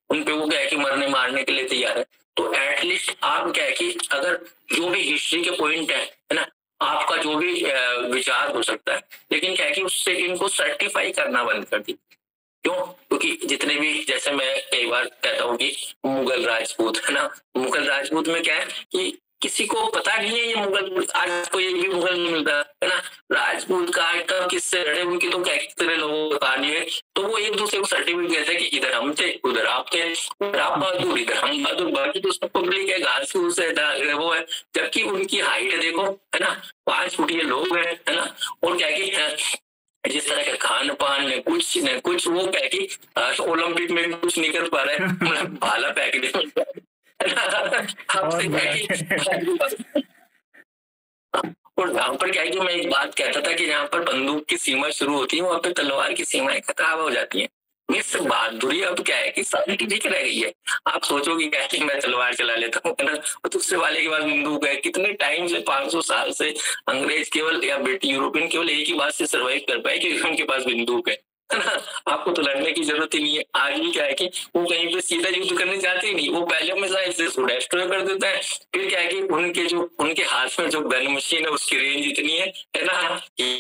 उन पे वो क्या है कि मरने मारने के लिए तैयार है। तो एटलीस्ट आप क्या है कि अगर जो भी हिस्ट्री के पॉइंट है ना, आपका जो भी विचार हो सकता है, लेकिन क्या है कि उससे इनको सर्टिफाई करना बंद कर दी। क्यों? क्योंकि जितने भी, जैसे मैं कई बार कहता हूँ कि मुगल राजपूत है ना, मुगल राजपूत में क्या है कि किसी को पता नहीं है ये मुगल, आज को ये भी मुगल नहीं मिलता है ना, राजपूत का कब किससे लड़े उनकी तो क्या कितने लोगों को कहानी है, तो वो एक दूसरे को सर्टिफिकेट देते हैं कि इधर हम थे उधर आप थे, आप बहादुर इधर हम बहादुर, बाकी तो सब पब्लिक है घास फूस है वो है, जबकि उनकी हाइट देखो है ना 5 फुट ये लोग है ना, और क्या कि जिस तरह का खान पान है कुछ न कुछ, वो क्या कि ओलंपिक में भी कुछ नहीं कर पा रहे मतलब भाला फेंक दे और जहाँ पर क्या है कि मैं एक बात कहता था कि जहाँ पर बंदूक की सीमा शुरू होती है वहाँ पे तलवार की सीमाएं खत्म हो जाती हैं। इस बहादुरी अब क्या है कि साइंटिफिक रह गई है। आप सोचोगे क्या कि मैं तलवार चला लेता हूँ ना, और दूसरे वाले के पास बंदूक है। कितने टाइम से 500 साल से अंग्रेज केवल या यूरोपियन केवल एक ही बात से सर्वाइव कर पाए कि उनके पास बंदूक है ना, आपको तो लड़ने की जरूरत ही नहीं है। आज भी क्या है कि वो कहीं पे सीधा युद्ध करने जाते ही नहीं, वो पहले हमेशा ऐसे डिस्ट्रॉय कर देता है। फिर क्या है कि उनके हाथ में जो गन मशीन है उसकी रेंज इतनी है ना,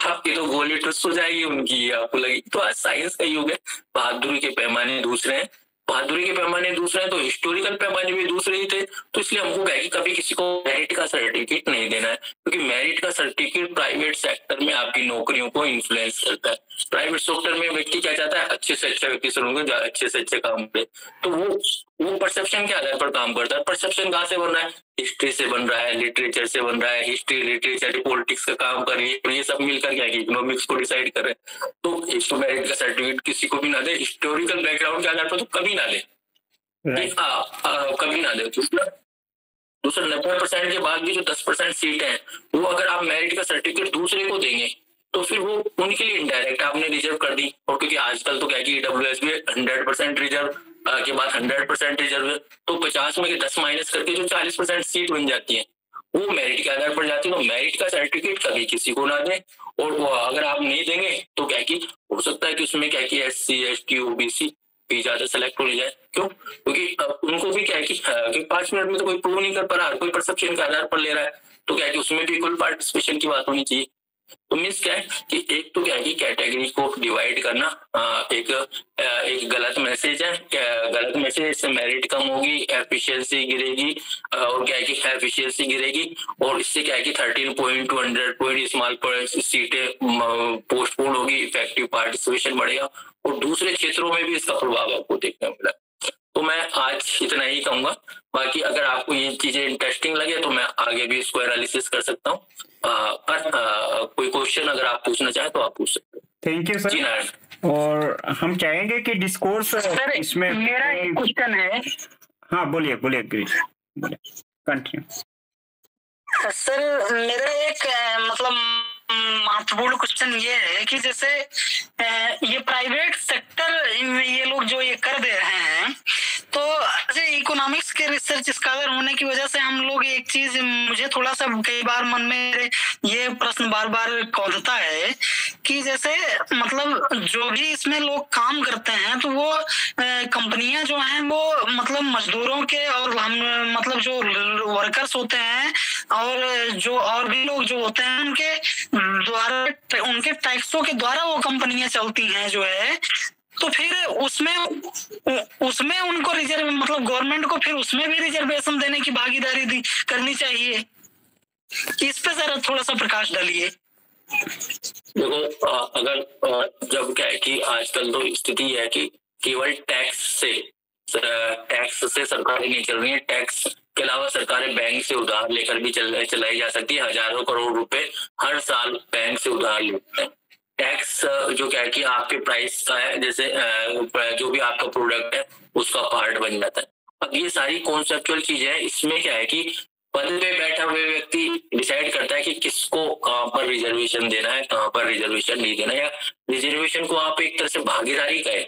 आपकी तो गोली टुस हो जाएगी, उनकी आपको लगेगी। तो आज साइंस का युग है, बहादुरी के पैमाने दूसरे हैं, बहादुरी के पैमाने दूसरे हैं, तो हिस्टोरिकल पैमाने भी दूसरे ही थे। तो इसलिए हमको क्या है कि कभी किसी को मेरिट का सर्टिफिकेट नहीं देना है, क्योंकि मेरिट का सर्टिफिकेट प्राइवेट सेक्टर में आपकी नौकरियों को इन्फ्लुएंस करता है। प्राइवेट सेक्टर में व्यक्ति क्या चाहता है, अच्छे से अच्छा व्यक्ति चुनूंगा, अच्छे से अच्छे काम पे, तो वो परसेप्शन के आधार पर काम करता है। परसेप्शन कहाँ से बन रहा है? हिस्ट्री से बन रहा है, लिटरेचर से बन रहा है। हिस्ट्री लिटरेचर पॉलिटिक्स का काम कर रही है, ये सब मिलकर क्या है इकोनॉमिक्स को डिसाइड कर रहे हैं। तो इसको मेरिट का सर्टिफिकेट किसी को भी ना दे, हिस्टोरिकल बैकग्राउंड के आधार पर तो कभी ना दे, कभी ना दे। दूसरा 90% के बाद भी जो 10% सीट है वो अगर आप मेरिट का सर्टिफिकेट दूसरे को देंगे तो फिर वो उनके लिए इनडायरेक्ट आपने रिजर्व कर दी। और क्योंकि आजकल तो क्या है कि EWS में 100% रिजर्व के बाद 100% रिजर्व है, तो 50 में 10 माइनस करके जो 40% सीट बन जाती है वो मेरिट के आधार पर जाती है। तो मेरिट का सर्टिफिकेट कभी किसी को ना दे, और वो अगर आप नहीं देंगे तो क्या कि हो सकता है कि उसमें क्या कि SC ST OBC भी ज्यादा सेलेक्ट हो जाए। क्यों? क्योंकि उनको भी क्या है कि 5 मिनट में तो कोई प्रूव नहीं कर पा रहा, कोई परसेप्शन के आधार पर ले रहा है, तो क्या है कि उसमें भी इक्वल पार्टिसिपेशन की बात होनी चाहिए। तो मीन्स क्या है कि एक तो क्या है कि कैटेगरी को डिवाइड करना एक गलत मैसेज है। गलत मैसेज से मेरिट कम होगी, एफिशिएंसी गिरेगी, और क्या है कि एफिशिएंसी गिरेगी, और इससे क्या है कि 13 पॉइंट टू 100 पॉइंट स्मॉल सीटें पोस्टपोन होगी, इफेक्टिव पार्टिसिपेशन बढ़ेगा, और दूसरे क्षेत्रों में भी इसका प्रभाव आपको देखने मिला। तो मैं आज इतना ही कहूंगा, बाकी अगर आपको ये चीजें इंटरेस्टिंग लगे तो मैं आगे भी इसको एनालिसिस कर सकता हूँ। पर कोई क्वेश्चन अगर आप पूछना चाहें तो आप पूछ सकते हैं। Thank you sir. जी नारायण। और हम चाहेंगे कि डिस्कोर्स इसमें मेरा एक क्वेश्चन है। हाँ बोलिए कंटिन्यू। सर मेरा एक मतलब महत्वपूर्ण क्वेश्चन ये है कि जैसे ये प्राइवेट सेक्टर ये लोग जो ये कर दे रहे हैं, तो ऐसे इकोनॉमिक्स के रिसर्च स्कॉलर होने की वजह से हम लोग एक चीज, मुझे थोड़ा सा कई बार मन में ये प्रश्न बार बार कौंधता है कि जैसे मतलब जो भी इसमें लोग काम करते हैं तो वो कंपनियां जो हैं वो मतलब मजदूरों के और हम मतलब जो वर्कर्स होते हैं और जो और भी लोग जो होते हैं उनके द्वारा, उनके टैक्सों के द्वारा वो कंपनियां चलती हैं जो है, तो फिर उसमें उनको रिजर्व मतलब गवर्नमेंट को फिर उसमें भी रिजर्वेशन देने की भागीदारी करनी चाहिए। इस पे जरा थोड़ा सा प्रकाश डालिए। देखो अगर जब क्या है कि आजकल तो स्थिति है कि केवल टैक्स से सरकारें नहीं चल रही है, टैक्स के अलावा सरकारें बैंक से उधार लेकर भी चलाई जा सकती है। हजारों करोड़ रुपए हर साल बैंक से उधार लेते हैं। टैक्स जो क्या है कि आपके प्राइस का है, जैसे जो भी आपका प्रोडक्ट है उसका पार्ट बन जाता है। अब ये सारी कॉन्सेप्चुअल चीजें हैं, इसमें क्या है कि पद पे बैठा हुए व्यक्ति डिसाइड करता है कि किसको कहाँ पर रिजर्वेशन देना है, कहाँ पर रिजर्वेशन नहीं देना, या रिजर्वेशन को आप एक तरह से भागीदारी कहें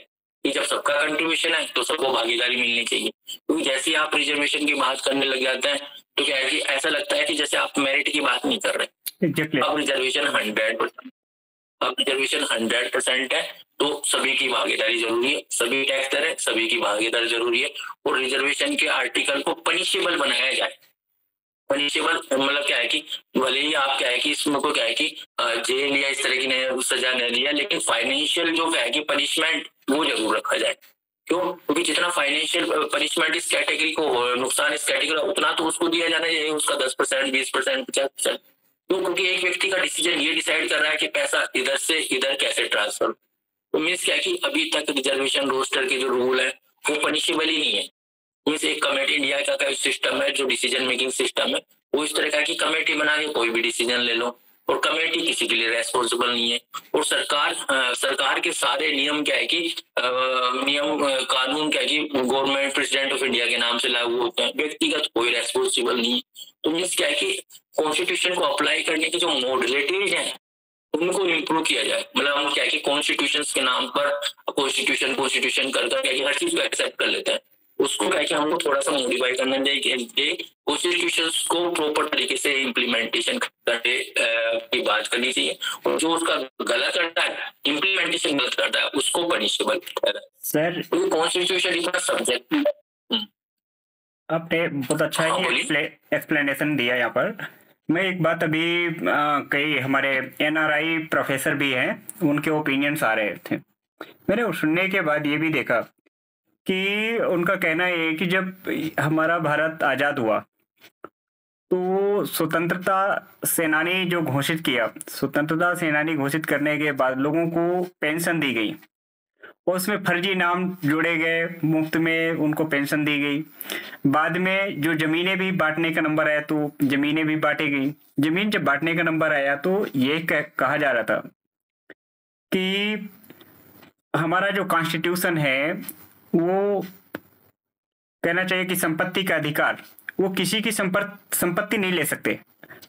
कि जब सबका कंट्रीब्यूशन है तो सबको भागीदारी मिलनी चाहिए। क्योंकि जैसे ही आप रिजर्वेशन की बात करने लग जाते हैं तो क्या है कि ऐसा लगता है कि जैसे आप मेरिट की बात नहीं कर रहे। अब रिजर्वेशन 100% है तो सभी की भागीदारी जरूरी है, सभी टैक्स दर है, सभी की भागीदारी जरूरी है। और रिजर्वेशन के आर्टिकल को पनिशेबल बनाया जाए। पनिशेबल मतलब क्या है कि भले ही आप क्या है कि इसमें को क्या है कि जेल या इस तरह की सजा नहीं लिया, लेकिन फाइनेंशियल जो क्या है कि पनिशमेंट वो जरूर रखा जाए। क्यों? क्योंकि जितना फाइनेंशियल पनिशमेंट इस कैटेगरी को नुकसान इस कैटेगरी उतना तो उसको दिया जाना चाहिए, उसका 10%, 20%, 50%। क्यों? क्योंकि एक व्यक्ति का डिसीजन ये डिसाइड कर रहा है कि पैसा इधर से इधर कैसे ट्रांसफर। तो मीन्स क्या है कि अभी तक रिजर्वेशन रोस्टर के जो रूल है वो पनिशेबल ही नहीं है। मीन्स एक कमेटी इंडिया का सिस्टम है जो डिसीजन मेकिंग सिस्टम है, वो इस तरह का कि कमेटी बना के कोई भी डिसीजन ले लो और कमेटी किसी के लिए रेस्पॉन्सिबल नहीं है। और सरकार के सारे नियम क्या है कि नियम कानून क्या है कि गवर्नमेंट प्रेसिडेंट ऑफ इंडिया के नाम से लागू होते हैं, व्यक्तिगत कोई रेस्पॉन्सिबल नहीं है। तो मीन्स क्या है कि कॉन्स्टिट्यूशन को अप्लाई करने की जो मॉडलिटीज हैं उनको इम्प्रूव किया जाए। मतलब हम क्या है कि कॉन्स्टिट्यूशन के नाम पर कॉन्स्टिट्यूशन कर हर चीज को एक्सेप्ट कर लेते हैं, उसको क्या है कि हमको थोड़ा सा मॉडिफाई करना चाहिए, कॉन्स्टिट्यूशन को प्रॉपर तरीके से इम्प्लीमेंटेशन करने की बात करनी चाहिए। और जो उसका गलत करता है, इम्प्लीमेंटेशन गलत करता है, उसको पनिशेबल करना है। सर कॉन्स्टिट्यूशन इतना सब्जेक्ट आपने बहुत अच्छा एक्सप्लेनेशन दिया यहाँ पर। मैं एक बात अभी कई हमारे NRI प्रोफेसर भी हैं, उनके ओपिनियंस आ रहे थे। मैंने सुनने के बाद ये भी देखा कि उनका कहना है कि जब हमारा भारत आज़ाद हुआ तो स्वतंत्रता सेनानी जो घोषित किया, स्वतंत्रता सेनानी घोषित करने के बाद लोगों को पेंशन दी गई और उसमें फर्जी नाम जोड़े गए, मुफ्त में उनको पेंशन दी गई। बाद में जो जमीनें भी बांटने का नंबर आया तो जमीनें भी बांटी गई। जमीन जब बांटने का नंबर आया तो ये कहा जा रहा था कि हमारा जो कॉन्स्टिट्यूशन है वो कहना चाहिए कि संपत्ति का अधिकार, वो किसी की संपत्ति नहीं ले सकते।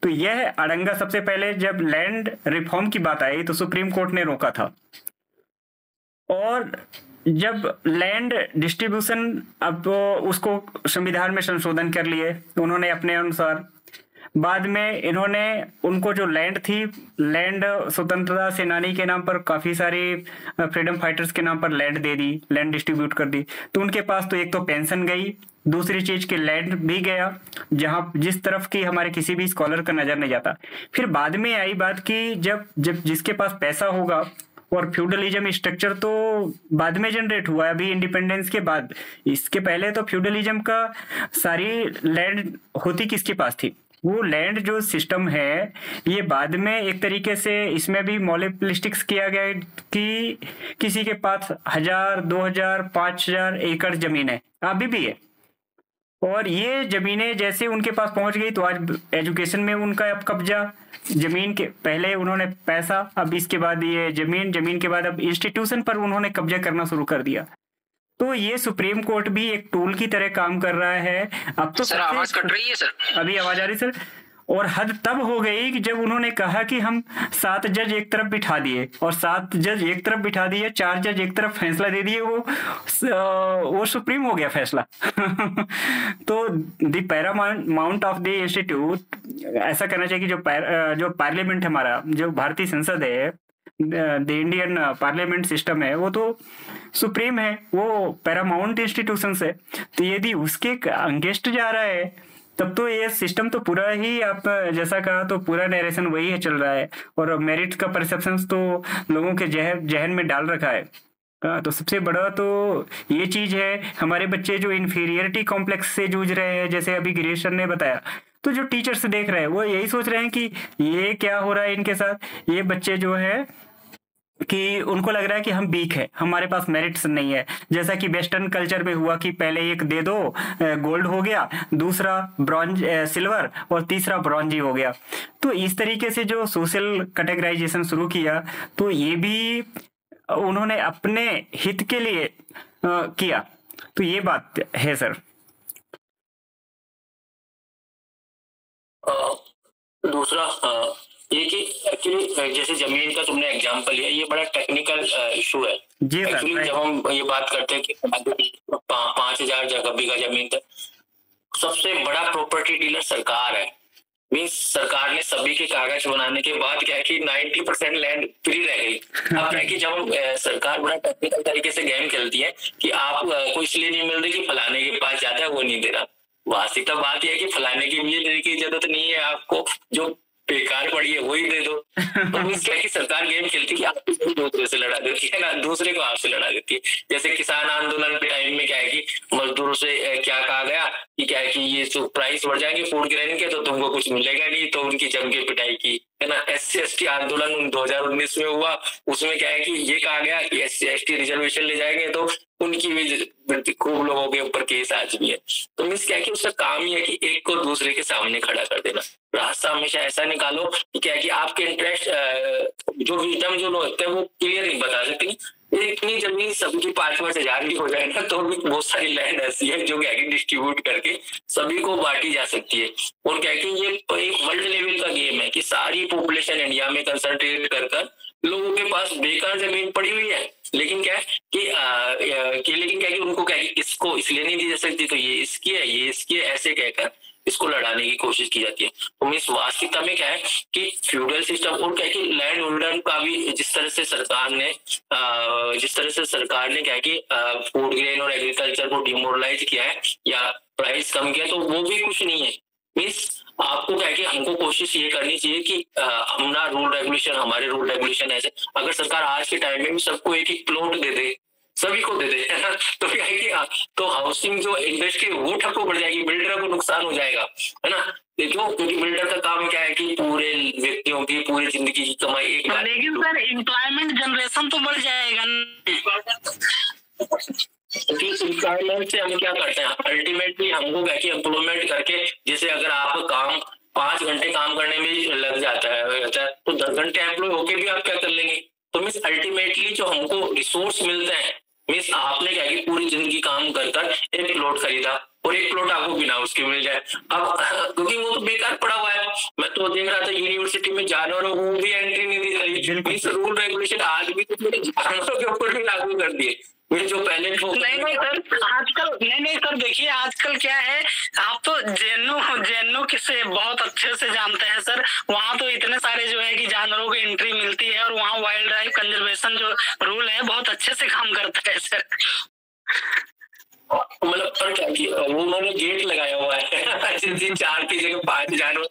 तो यह अड़ंगा सबसे पहले जब लैंड रिफॉर्म की बात आई तो सुप्रीम कोर्ट ने रोका था। और जब लैंड डिस्ट्रीब्यूशन, अब उसको संविधान में संशोधन कर लिए उन्होंने अपने अनुसार। बाद में इन्होंने उनको जो लैंड थी, लैंड स्वतंत्रता सेनानी के नाम पर, काफ़ी सारी फ्रीडम फाइटर्स के नाम पर लैंड दे दी, लैंड डिस्ट्रीब्यूट कर दी। तो उनके पास तो एक तो पेंशन गई, दूसरी चीज़ के लैंड भी गया जहाँ जिस तरफ की हमारे किसी भी स्कॉलर का नज़र नहीं जाता। फिर बाद में आई बात कि जब जिसके पास पैसा होगा, और फ्यूडलिज्म स्ट्रक्चर तो बाद में जनरेट हुआ है, अभी इंडिपेंडेंस के बाद। इसके पहले तो फ्यूडलिज्म का सारी लैंड होती किसके पास थी? वो लैंड जो सिस्टम है ये बाद में एक तरीके से इसमें भी मोनोपोलिस्टिक्स किया गया कि किसी के पास 1000, 2000, 5000 एकड़ जमीन है, अभी भी है। और ये जमीनें जैसे उनके पास पहुंच गई तो आज एजुकेशन में उनका अब कब्जा, जमीन के पहले उन्होंने पैसा, अब इसके बाद ये जमीन के बाद अब इंस्टीट्यूशन पर उन्होंने कब्जा करना शुरू कर दिया। तो ये सुप्रीम कोर्ट भी एक टूल की तरह काम कर रहा है। अब तो सर आवाज कट रही है सर, अभी आवाज आ रही सर? और हद तब हो गई कि जब उन्होंने कहा कि हम 7 जज एक तरफ बिठा दिए और 7 जज एक तरफ बिठा दिए, 4 जज एक तरफ फैसला दे दिए, वो सुप्रीम हो गया फैसला। तो the Paramount of the institute, ऐसा करना चाहिए कि जो पार्लियामेंट हमारा, जो भारतीय संसद है, द इंडियन पार्लियामेंट सिस्टम है, वो तो सुप्रीम है, वो पैरामाउंट इंस्टीट्यूशंस है। तो यदि उसके अगेंस्ट जा रहा है तब तो ये सिस्टम तो पूरा ही, आप जैसा कहा, तो पूरा नरेशन वही है चल रहा है, और मेरिट का परसेप्शन तो लोगों के जहन में डाल रखा है। तो सबसे बड़ा तो ये चीज है। हमारे बच्चे जो इन्फीरियरिटी कॉम्प्लेक्स से जूझ रहे हैं, जैसे अभी गिरीश सर ने बताया, तो जो टीचर्स देख रहे हैं वो यही सोच रहे हैं कि ये क्या हो रहा है इनके साथ। ये बच्चे जो है कि उनको लग रहा है कि हम वीक है, हमारे पास मेरिट्स नहीं है, जैसा कि वेस्टर्न कल्चर में हुआ कि पहले एक दे दो, गोल्ड हो गया, दूसरा ब्रॉन्ज, सिल्वर, और तीसरा ब्रॉन्जी हो गया। तो इस तरीके से जो सोशल कैटेगराइजेशन शुरू किया, तो ये भी उन्होंने अपने हित के लिए किया। तो ये बात है सर। दूसरा ये कि एक्चुअली जैसे जमीन का तुमने एग्जांपल लिया, ये बड़ा टेक्निकल इशू है एक्चुअली। जब हम ये बात करते हैं कि 5,000 बीघा जमीन तक, सबसे बड़ा प्रॉपर्टी डीलर सरकार है। मीन्स सरकार ने सभी के कागज बनाने के बाद क्या है कि 90% लैंड फ्री रह गई। अब क्या है कि जब सरकार बड़ा टेक्निकल तरीके से गेम खेलती है कि आपको इसलिए नहीं मिल रही कि फलाने के पास जाता है वो नहीं दे रहा। वास्तविकता बात यह है कि फलाने की भी लेने की जरूरत नहीं है, आपको जो बेकार पड़ी है वही दे दो। तो इस क्या कि सरकार गेम खेलती है कि आपको दूसरे से लड़ा देती है ना, दूसरे को आपसे लड़ा देती है। जैसे किसान आंदोलन के टाइम में क्या है कि मजदूरों से क्या कहा गया कि क्या है कि ये जो प्राइस बढ़ जाएंगे फूड ग्रेन के तो तुमको कुछ मिलेगा नहीं, तो उनकी जम के पिटाई की, है ना। SC/ST आंदोलन 2019 में हुआ, उसमें क्या है कि ये कहा गया कि SC/ST रिजर्वेशन ले जाएंगे तो उनकी भी खूब लोगों के ऊपर केस आज भी है। तो मीन्स क्या है कि उसका काम ही है कि एक को दूसरे के सामने खड़ा कर देना। रास्ता हमेशा ऐसा निकालो कि क्या है कि आपके इंटरेस्ट, जो विजडम जो लोग होते हैं वो क्लियर नहीं बता सकते। इतनी जमीन सबकी 5-5 हजार की हो जाए ना, तो भी बहुत सारी लैंड ऐसी है जो क्या है कि डिस्ट्रीब्यूट करके सभी को बांटी जा सकती है। और क्या है कि ये एक वर्ल्ड लेवल का गेम है कि सारी पॉपुलेशन इंडिया में कंसंट्रेट कर लोगों के पास बेकार जमीन पड़ी हुई है, लेकिन क्या है कि लेकिन क्या है कि उनको क्या है कि इसको इसलिए नहीं दी जा सकती, तो ये इसकी है, ये इसकी है, ऐसे कहकर इसको लड़ाने की कोशिश की जाती है। तो इस वास्तविकता में क्या है कि फ्यूडल सिस्टम और क्या है कि लैंड होल्डर का भी जिस तरह से सरकार ने क्या है कि फूड ग्रेन और एग्रीकल्चर को डिमोरलाइज किया है या प्राइस कम किया, तो वो भी कुछ नहीं है। मीन्स आपको क्या है कि हमको कोशिश ये करनी चाहिए कि हमारे रूल रेगुलेशन ऐसे, अगर सरकार आज के टाइम में भी सबको एक प्लॉट दे दे, सभी को दे दे, है ना, तो क्या है कि तो हाउसिंग जो इंडस्ट्री वो ठप्प बढ़ जाएगी, बिल्डर को नुकसान हो जाएगा, है ना। क्योंकि बिल्डर का काम क्या है कि पूरे व्यक्तियों की पूरी जिंदगी की कमाई एक बार। लेकिन सर एम्प्लॉयमेंट जनरेशन तो बढ़ जाएगा। एम्प्लॉयमेंट से हम क्या करते हैं, अल्टीमेटली हमको क्या कि एम्प्लॉयमेंट करके, जैसे अगर आप काम 5 घंटे काम करने में लग जाता है तो 10 घंटे एम्प्लॉय होके भी आप क्या कर लेंगे। तो मीन्स अल्टीमेटली जो हमको रिसोर्स मिलते हैं, मीन्स आपने क्या कि पूरी जिंदगी काम कर एक प्लॉट खरीदा और एक प्लॉट आपको बिना उसके मिल जाए। अब क्योंकि वो तो बेकार पड़ा हुआ है। मैं तो देख रहा था यूनिवर्सिटी में जानवरों को भी एंट्री नहीं दी जा रही। मीन्स रूल रेगुलेशन आज भी तो जानवरों के ऊपर भी लागू कर दिए। जो पहले नहीं सर देखिए आजकल क्या है, आप तो जेनो किसे बहुत अच्छे से जानते हैं सर। वहाँ तो इतने सारे जो है कि जानवरों को एंट्री मिलती है और वहाँ वाइल्ड लाइफ कंजर्वेशन जो रूल है बहुत अच्छे से काम करता है सर। मतलब पर क्या कि उन्होंने गेट लगाया हुआ है, जिन 4 की जगह 5 जानवर,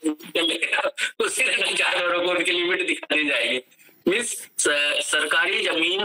उसी जानवरों को उनकी लिमिट दिखा दी जाएगी। मीन्स सरकारी जमीन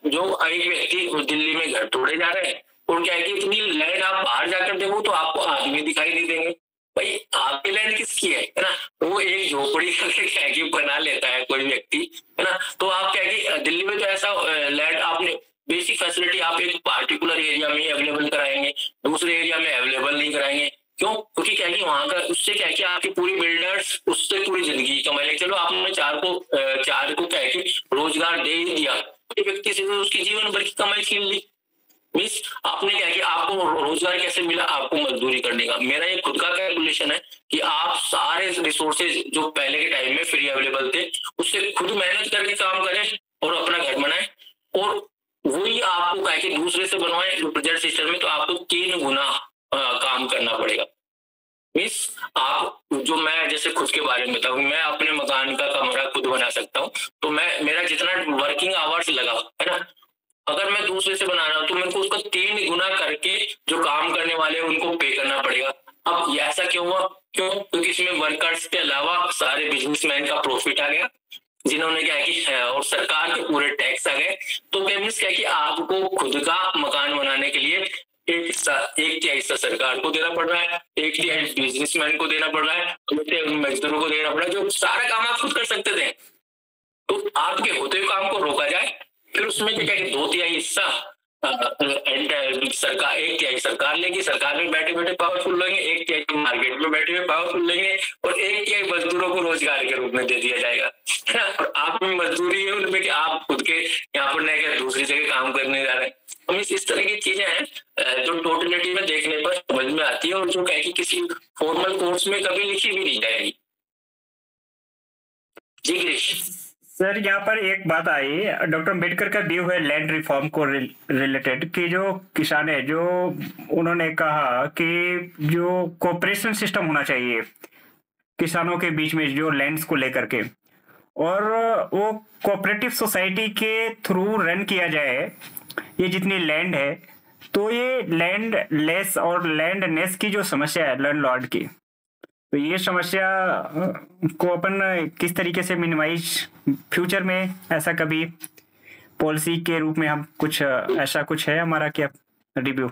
जो एक व्यक्ति दिल्ली में घर तोड़े जा रहे हैं, और क्या है कि इतनी लैंड आप बाहर जाकर देखो तो आपको आदमी दिखाई नहीं देंगे। भाई आपकी लैंड किसकी है ना, वो एक झोपड़ी क्या है कि बना लेता है कोई व्यक्ति, है ना। तो आप क्या है कि दिल्ली में तो ऐसा लैंड आपने बेसिक फैसिलिटी आप एक पार्टिकुलर एरिया में अवेलेबल कराएंगे, दूसरे एरिया में अवेलेबल नहीं कराएंगे। क्यों? क्योंकि क्या है कि वहां का उससे क्या है कि आपकी पूरी बिल्डर्स उससे पूरी जिंदगी कमाई ले। चलो आपने 4 को क्या है कि रोजगार दे ही दिया, व्यक्ति से उसकी जीवन भर की कमाई छीन ली, मीन्स आपने क्या किया, आपको रोजगार कैसे मिला, आपको मजदूरी करने का। मेरा ये खुद का कैलकुलेशन है कि आप सारे रिसोर्सेज जो पहले के टाइम में फ्री अवेलेबल थे उससे खुद मेहनत करके काम करें और अपना घर बनाए, और वही आपको क्या कि दूसरे से बनवाए बजट सिस्टम में, तो आपको 3 गुना काम करना पड़ेगा। मीन्स आप जो, मैं जैसे खुद के बारे में बताऊं, मैं अपने मकान का कमरा खुद बना सकता हूँ, तो मैं मेरा जितना वर्किंग आवर्स लगा है ना, अगर मैं दूसरे से बना रहा हूँ तो मेरे को उसका 3 गुना करके जो काम करने वाले हैं उनको पे करना पड़ेगा। अब ये ऐसा क्यों हुआ? क्यों? क्योंकि इसमें वर्कर्स के अलावा सारे बिजनेसमैन का प्रॉफिट आ गया, जिन्होंने क्या कि और सरकार के पूरे टैक्स आ गए। तो क्या मीन्स क्या कि आपको खुद का मकान बनाने के लिए एक तिहाई हिस्सा सरकार को देना पड़ रहा है, एक तिहाई बिजनेसमैन को देना पड़ रहा है, मजदूरों को देना पड़ रहा है, जो सारा काम आप खुद कर सकते थे। तो आपके होते हुए काम को रोका जाए, फिर उसमें क्या कि 2/3 हिस्सा सरकार, 1/3 सरकार लेगी, सरकार में बैठे बैठे पावरफुल लेंगे, 1/3 मार्केट में बैठे हुए पावरफुल लेंगे, और 1/3 मजदूरों को रोजगार के रूप में दे दिया जाएगा। और आप में मजदूरी है उनमें कि आप खुद के यहाँ पर नहीं दूसरी जगह काम करने जा रहे हैं। इस तरह की चीजें हैं जो टोटलिटी में देखने पर समझ में आती है, और जो क्या कि किसी फॉर्मल कोर्स में कभी लिखी भी नहीं जाएगी। जी गिरीश सर, यहाँ पर एक बात आई, डॉक्टर अम्बेडकर का व्यू है लैंड रिफॉर्म को रिलेटेड, कि जो किसान है, जो उन्होंने कहा कि जो कोऑपरेशन सिस्टम होना चाहिए किसानों के बीच में जो लैंड्स को लेकर के, और वो कोऑपरेटिव सोसाइटी के थ्रू रन किया जाए ये जितनी लैंड है। तो ये लैंड लेस और लैंड नेस की जो समस्या है लैंडलॉर्ड की, तो ये समस्या को अपन किस तरीके से मिनिमाइज फ्यूचर में, ऐसा कभी पॉलिसी के रूप में हम कुछ ऐसा कुछ है हमारा क्या रिव्यू?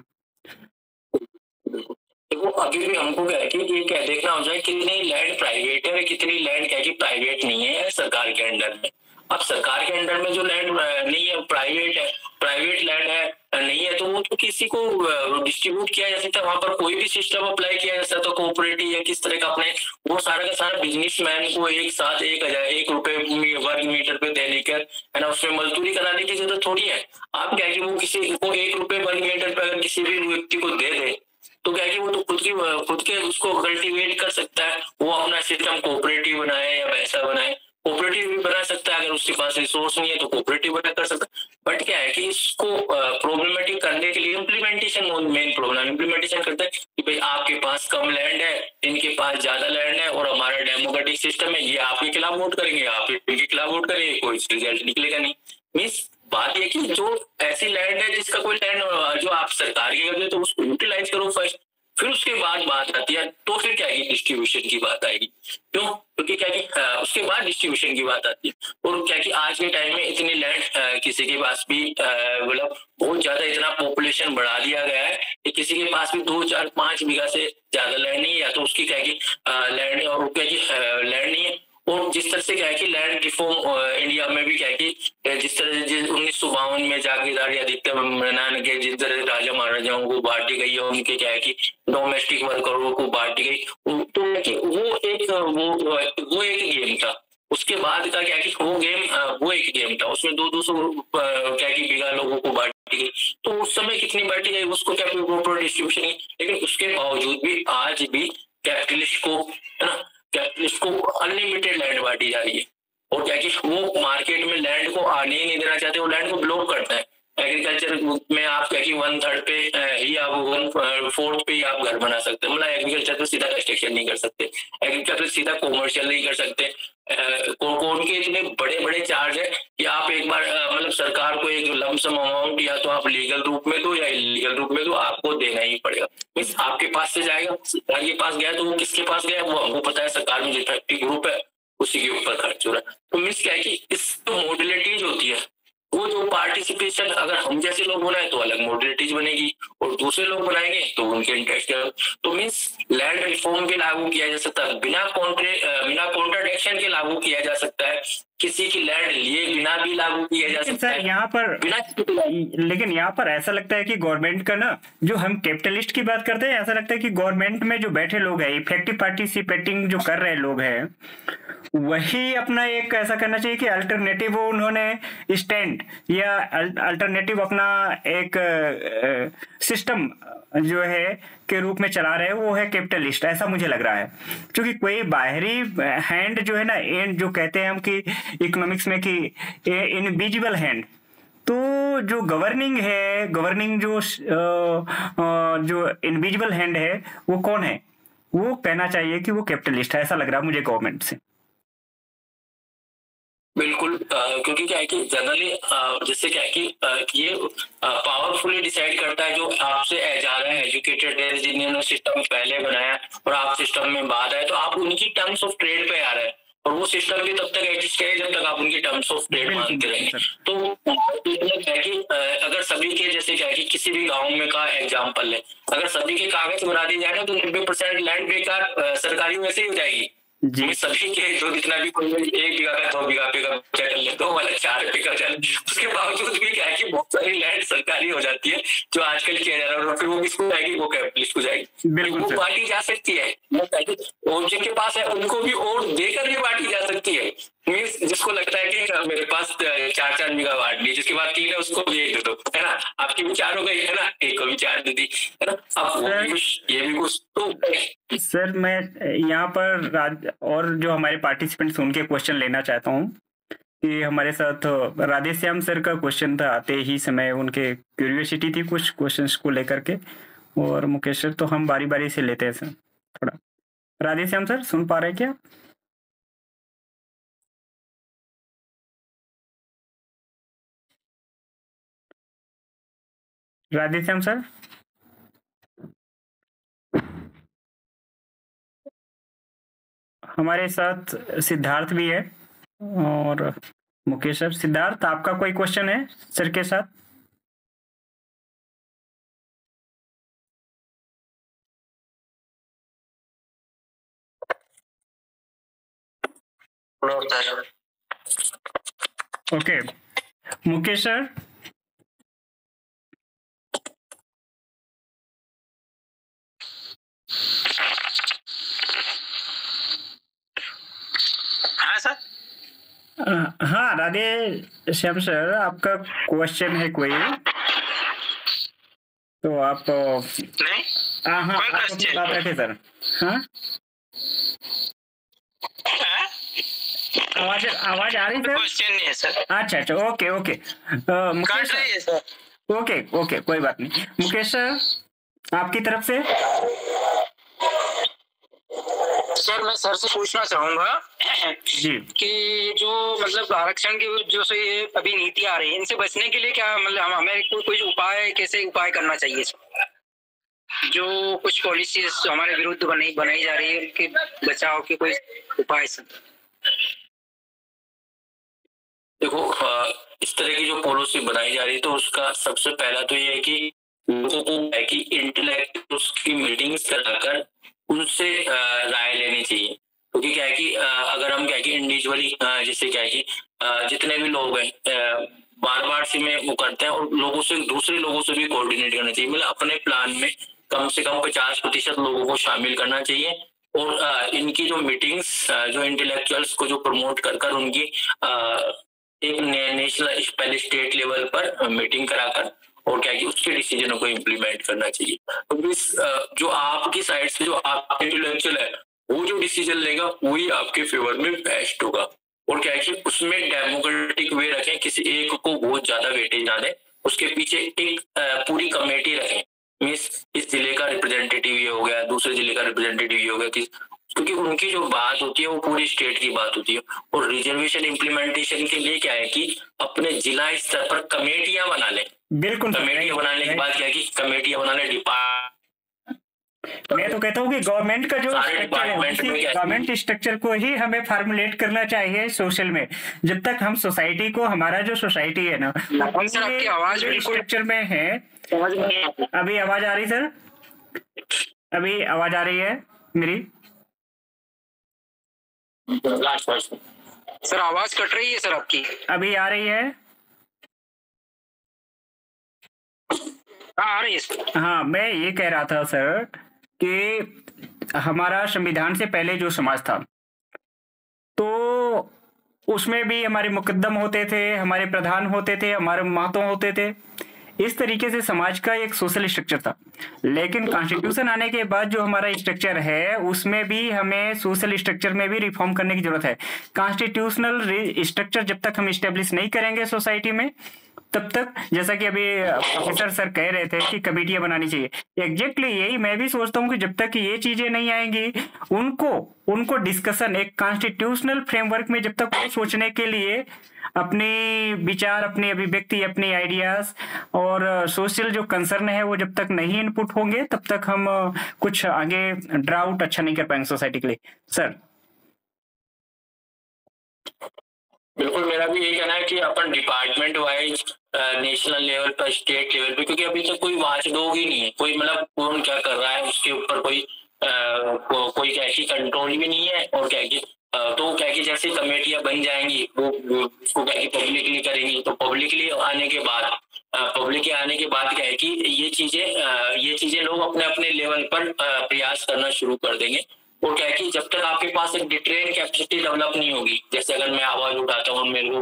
देखो अभी भी हमको क्या है कि ये क्या देखना हो जाए कितनी लैंड प्राइवेट है, कितनी लैंड क्या है कि प्राइवेट नहीं है सरकार के अंडर में। अब सरकार के अंडर में जो लैंड नहीं है, प्राइवेट है, प्राइवेट लैंड है नहीं है, तो वो तो किसी को डिस्ट्रीब्यूट किया जा सकता है, वहां पर कोई भी सिस्टम अप्लाई किया जा सकता है, कोऑपरेटिव या किस तरह का अपने, वो सारा का सारा बिजनेसमैन को एक साथ 1 रुपए वर्ग मीटर पे देने का है ना, उसमें मजदूरी कराने की जरूरत थोड़ी है। आप क्या है कि वो किसी को 1 रुपए वर्ग मीटर पे अगर किसी भी व्यक्ति को दे दे, तो क्या कि वो तो खुद के उसको कल्टीवेट कर सकता है, वो अपना सिस्टम कोऑपरेटिव बनाए या वैसा बनाए, कोऑपरेटिव भी बना सकता है। अगर उसके पास रिसोर्स नहीं है तो कोऑपरेटिव बना कर सकता है। बट क्या है कि इसको प्रॉब्लमेटिक करने के लिए इम्प्लीमेंटेशन मेन प्रॉब्लम, इम्प्लीमेंटेशन करता है कि भाई आपके पास कम लैंड है, इनके पास ज्यादा लैंड है, और हमारा डेमोक्रेटिक सिस्टम है, ये आपके खिलाफ वोट करेंगे, आप इनके खिलाफ वोट करेंगे, कोई रिजल्ट निकलेगा नहीं। मीन्स बात ये कि जो ऐसी लैंड है जिसका कोई लैंड जो आप सरकार के करते, तो उसको यूटिलाइज करो फर्स्ट, फिर उसके बाद बात आती है, तो फिर क्या है डिस्ट्रीब्यूशन की बात आएगी। क्यों? क्योंकि क्या कि उसके बाद डिस्ट्रीब्यूशन की बात आती है। और क्या कि आज के टाइम में इतनी लैंड किसी के पास भी मतलब बहुत ज्यादा इतना पॉपुलेशन बढ़ा दिया गया है कि किसी के पास भी 2, 4, 5 बीघा से ज्यादा लैंड नहीं है, या तो उसकी क्या कि लैंड और क्या कि लैंड नहीं है। और जिस तरह से क्या है कि लैंड रिफॉर्म इंडिया में भी क्या है कि जिस तरह से 1952 में जागीरदारी अधिकतर बनाने के जिस तरह राजा महाराजाओं को बांटी गई है, उनके क्या है कि डोमेस्टिक वर्करों को बांटी गई, तो वो एक गेम था। उसके बाद का क्या कि वो एक गेम था, उसमें 200 क्या कि बीघा लोगों को बांटी गई। तो उस समय कितनी बांटी गई उसको क्या प्रॉपर डिस्ट्रीब्यूशन है, लेकिन उसके बावजूद भी आज भी कैपिटलिस्ट को है ना, कैपिटलिस्ट को अनलिमिटेड लैंड बांटी जा रही है। और क्या कि वो मार्केट में लैंड को आने ही नहीं देना चाहते, वो लैंड को ब्लॉक करता है। एग्रीकल्चर में आप क्या कि 1/3 पे ही आप 1/4 पे ही आप घर बना सकते हैं, मतलब एग्रीकल्चर पे सीधा कंस्ट्रक्शन नहीं कर सकते, एग्रीकल्चर सीधा कॉमर्शियल नहीं कर सकते। उनके इतने बड़े बड़े चार्ज है कि आप एक बार मतलब सरकार को एक लमसम अमाउंट या तो आप लीगल रूप में दो या इलीगल रूप में दो, आपको देना ही पड़ेगा। मीन्स आपके पास से जाएगा, सरकार के पास गया तो वो किसके पास गया वो हमको पता है, सरकार में जो इफेक्टिव ग्रुप है उसी के ऊपर खर्च हो रहा है। तो मीन्स क्या है कि इस तो मॉडलिटीज होती है, वो जो पार्टिसिपेशन अगर हम जैसे लोग बनाए तो अलग मॉडलिटीज बनेगी, और दूसरे लोग बनाएंगे तो उनके इंटरेस्ट। तो मीन्स लैंड रिफॉर्म भी लागू किया जा सकता है, बिना कॉन्ट्राडिक्शन के लागू किया जा सकता है, किसी की लैंड लिए बिना भी लागू किया जा सकता है यहाँ पर बिना। लेकिन यहाँ पर ऐसा लगता है कि गवर्नमेंट का ना, जो हम कैपिटलिस्ट की बात करते हैं, ऐसा लगता है कि गवर्नमेंट में जो बैठे लोग हैं, इफेक्टिव पार्टिसिपेटिंग जो कर रहे लोग हैं, वही अपना एक ऐसा करना चाहिए कि अल्टरनेटिव वो उन्होंने स्टैंड या अल्टरनेटिव अपना एक सिस्टम जो है के रूप में चला रहे हैं, वो है कैपिटलिस्ट, ऐसा मुझे लग रहा है। क्योंकि कोई बाहरी हैंड जो है ना, एंड जो कहते हैं हम कि इकोनॉमिक्स में कि इनविजिबल हैंड, तो जो गवर्निंग जो इनविजिबल हैंड है वो कौन है? वो कहना चाहिए कि वो कैपिटलिस्ट है, ऐसा लग रहा है मुझे गवर्नमेंट से। बिल्कुल, क्योंकि क्या है कि जनरली जैसे क्या है कि ये पावरफुली डिसाइड करता है जो आपसे ज्यादा एजुकेटेड है, जिन्होंने सिस्टम पहले बनाया और आप सिस्टम में बाद आए, तो आप उनकी टर्म्स ऑफ ट्रेड पे आ रहे हैं और वो सिस्टम भी तब तक एग्जिस्ट है जब तक आप उनकी टर्म्स ऑफ ट्रेड मानते रहेंगे। तो क्या है कि अगर सभी के जैसे क्या है कि किसी भी गाँव में का एग्जाम्पल है, अगर सभी के कागज बना दिए जाए ना तो 90% लैंड बेकार सरकारी वैसे ही हो जाएगी। सभी के जो जितना भी कोई 1 बीघा का 2 बीघा पे का कर ले, 2 वाला 4 पे का चल, उसके बावजूद भी क्या है कि बहुत सारी लैंड सरकारी हो जाती है जो आजकल किया जा रहा है, और फिर वो किसको जाएगी? वो कैपिटलिस्ट को जाएगी। वो बांटी जा सकती है, और जिनके पास है उनको भी और देकर भी बांटी जा सकती है। मीन्स जिसको लगता है कि मेरे पास 4 बीघा बांट ली, जिसके बाद 3 है उसको भी 1 दे दो, है ना, आपकी भी 4 हो गई, है ना, एक को भी 4 दे दी, है ना। अब ये भी कुछ तो सर मैं यहाँ पर और जो हमारे पार्टिसिपेंट्स उनके क्वेश्चन लेना चाहता हूँ कि हमारे साथ राधेश्याम सर का क्वेश्चन था, आते ही समय उनके क्यूरियोसिटी थी कुछ क्वेश्चंस को लेकर के, और मुकेश सर तो हम बारी बारी से लेते हैं सर थोड़ा। राधेश्याम सर सुन पा रहे हैं क्या? राधेश्याम सर, हमारे साथ सिद्धार्थ भी है और मुकेश सर। सिद्धार्थ, आपका कोई क्वेश्चन है सर के साथ? Okay Mukesh sir. हाँ सर। हाँ राधे श्याम सर, आपका क्वेश्चन है कोई? तो आप नहीं, हाँ बात रखे सर। हाँ आवाज आ रही सर? क्वेश्चन नहीं है सर। अच्छा ओके मुकेश सर, ओके कोई बात नहीं। मुकेश सर आपकी तरफ से। सर मैं सर से पूछना चाहूंगा जी कि जो मतलब आरक्षण की जो से ये अभी नीति आ रही है, इनसे बचने के लिए क्या मतलब हमें कोई उपाय, कैसे उपाय करना चाहिए? जो कुछ पॉलिसीज हमारे विरुद्ध बनाई जा रही है, उनके बचाव के कोई उपाय सर? देखो, इस तरह की जो पॉलिसी बनाई जा रही है तो उसका सबसे पहला तो ये है कि लोगों को है कि इंटेलेक्चुअल्स की मीटिंग्स कराकर उनसे राय लेनी चाहिए। क्योंकि क्या है कि अगर हम क्या है कि इंडिविजुअली जैसे क्या है कि जितने भी लोग हैं बार बार से में वो करते हैं, और लोगों से दूसरे लोगों से भी कोऑर्डिनेट करना चाहिए। मतलब अपने प्लान में कम से कम 50% लोगों को शामिल करना चाहिए, और इनकी जो मीटिंग्स जो इंटेलेक्चुअल्स को जो प्रमोट कर उनकी एक नेशनल पहले स्टेट लेवल पर मीटिंग कराकर और क्या कि उसके डिसीजनों को इम्प्लीमेंट करना चाहिए। तो जो आपकी साइड से जो आप इंटेलेक्चुअल है वो जो डिसीजन लेगा वही आपके फेवर में बेस्ट होगा। और क्या है कि उसमें डेमोक्रेटिक वे रखें, किसी एक को बहुत ज्यादा वेटेज ना दें, उसके पीछे एक पूरी कमेटी रखें। मीन्स इस जिले का रिप्रेजेंटेटिव ये हो गया, दूसरे जिले का रिप्रेजेंटेटिव ये हो गया, क्योंकि उनकी जो बात होती है वो पूरी स्टेट की बात होती है। और रिजर्वेशन इम्प्लीमेंटेशन के लिए क्या है कि अपने जिला स्तर पर कमेटियां बना लें। बिल्कुल, कमेटियां बनाने के बाद क्या है कि कमेटियां बनाने डिपार्टमेंट, मैं तो कहता हूँ कि गवर्नमेंट का जो गवर्नमेंट स्ट्रक्चर को ही हमें फार्मुलेट करना चाहिए सोशल में। जब तक हम सोसाइटी को, हमारा जो सोसाइटी है ना, आवाज स्ट्रक्चर में है। अभी आवाज आ रही सर? अभी आवाज आ रही है मेरी? सर आवाज कट रही है सर आपकी। अभी आ रही है? हाँ आ रही है सर। हाँ, मैं ये कह रहा था सर कि हमारा संविधान से पहले जो समाज था, तो उसमें भी हमारे मुकद्दम होते थे, हमारे प्रधान होते थे, हमारे महतो होते थे। इस तरीके से समाज का एक सोशल स्ट्रक्चर था। लेकिन कॉन्स्टिट्यूशन आने के बाद जो हमारा स्ट्रक्चर है, उसमें भी हमें सोशल स्ट्रक्चर में भी रिफॉर्म करने की जरूरत है। कॉन्स्टिट्यूशनल स्ट्रक्चर जब तक हम स्टेब्लिश नहीं करेंगे सोसाइटी में, तब तक, जैसा कि अभी प्रोफेसर सर कह रहे थे कि कमेटियां बनानी चाहिए, एग्जैक्टली यही मैं भी सोचता हूँ कि जब तक ये चीजें नहीं आएंगी, उनको डिस्कशन एक कॉन्स्टिट्यूशनल फ्रेमवर्क में जब तक वो सोचने के लिए अपने विचार, अपनी अभिव्यक्ति, अपनी आइडियाज और सोशल जो कंसर्न है वो जब तक नहीं इनपुट होंगे, तब तक हम कुछ आगे ड्राउट अच्छा नहीं कर पाएंगे सोसाइटी के लिए। सर बिल्कुल, मेरा भी यही कहना है कि अपन डिपार्टमेंट वाइज, नेशनल लेवल पर, स्टेट लेवल पे, क्योंकि अभी तक कोई वाचडॉग ही नहीं है, कोई मतलब कौन क्या कर रहा है उसके ऊपर कोई क्या की कंट्रोल भी नहीं है। और क्या की तो क्या की जैसे कमेटियां बन जाएंगी वो उसको क्या की पब्लिकली करेंगी, तो पब्लिकली आने के बाद क्या है कि ये चीजें लोग अपने अपने लेवल पर प्रयास करना शुरू कर देंगे। और क्या है कि जब तक आपके पास एक डिटेरेंट कैपेसिटी डेवलप नहीं होगी, जैसे अगर मैं आवाज उठाता हूँ, मेरे को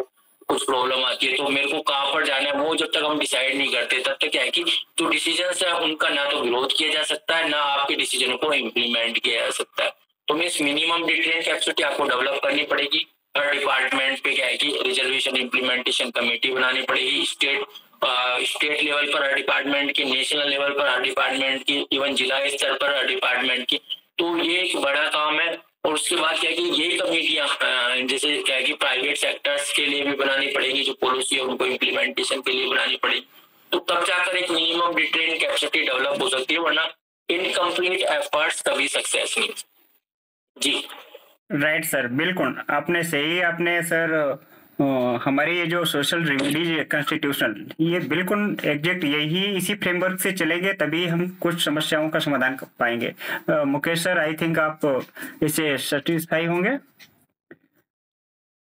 कुछ प्रॉब्लम आती है, तो मेरे को कहाँ पर जाना है वो जब तक हम डिसाइड नहीं करते, तब तक क्या है कि जो डिसीजन है उनका ना तो विरोध किया जा सकता है, ना आपके डिसीजन को इम्प्लीमेंट किया जा सकता है। तो मीन्स मिनिमम डिटेरेंट कैपेसिटी आपको डेवलप करनी पड़ेगी। हर डिपार्टमेंट पे क्या है कि रिजर्वेशन इम्प्लीमेंटेशन कमेटी बनानी पड़ेगी। स्टेट लेवल पर हर डिपार्टमेंट की, नेशनल लेवल पर हर डिपार्टमेंट की, इवन जिला स्तर पर हर डिपार्टमेंट की। तो ये एक बड़ा काम है। और उसके बाद क्या है कि ये कमेटियां जैसे क्या है कि प्राइवेट सेक्टर्स के लिए भी बनानी पड़ेगी, जो पॉलिसी है उनको इम्प्लीमेंटेशन के लिए बनानी पड़ेगी, तो तब जाकर एक मिनिमम डिटेरेंट कैपेसिटी डेवलप हो सकती है, वरना इनकम्प्लीट एफर्ट्स कभी सक्सेस नहीं। जी राइट सर, बिल्कुल आपने सर हमारी ये जो सोशल रेमेडीज कॉन्स्टिट्यूशनल, ये बिल्कुल एग्जैक्ट यही इसी फ्रेमवर्क से चलेंगे, तभी हम कुछ समस्याओं का समाधान कर पाएंगे। मुकेश सर, आई थिंक आप इससे सेटिस्फाई होंगे।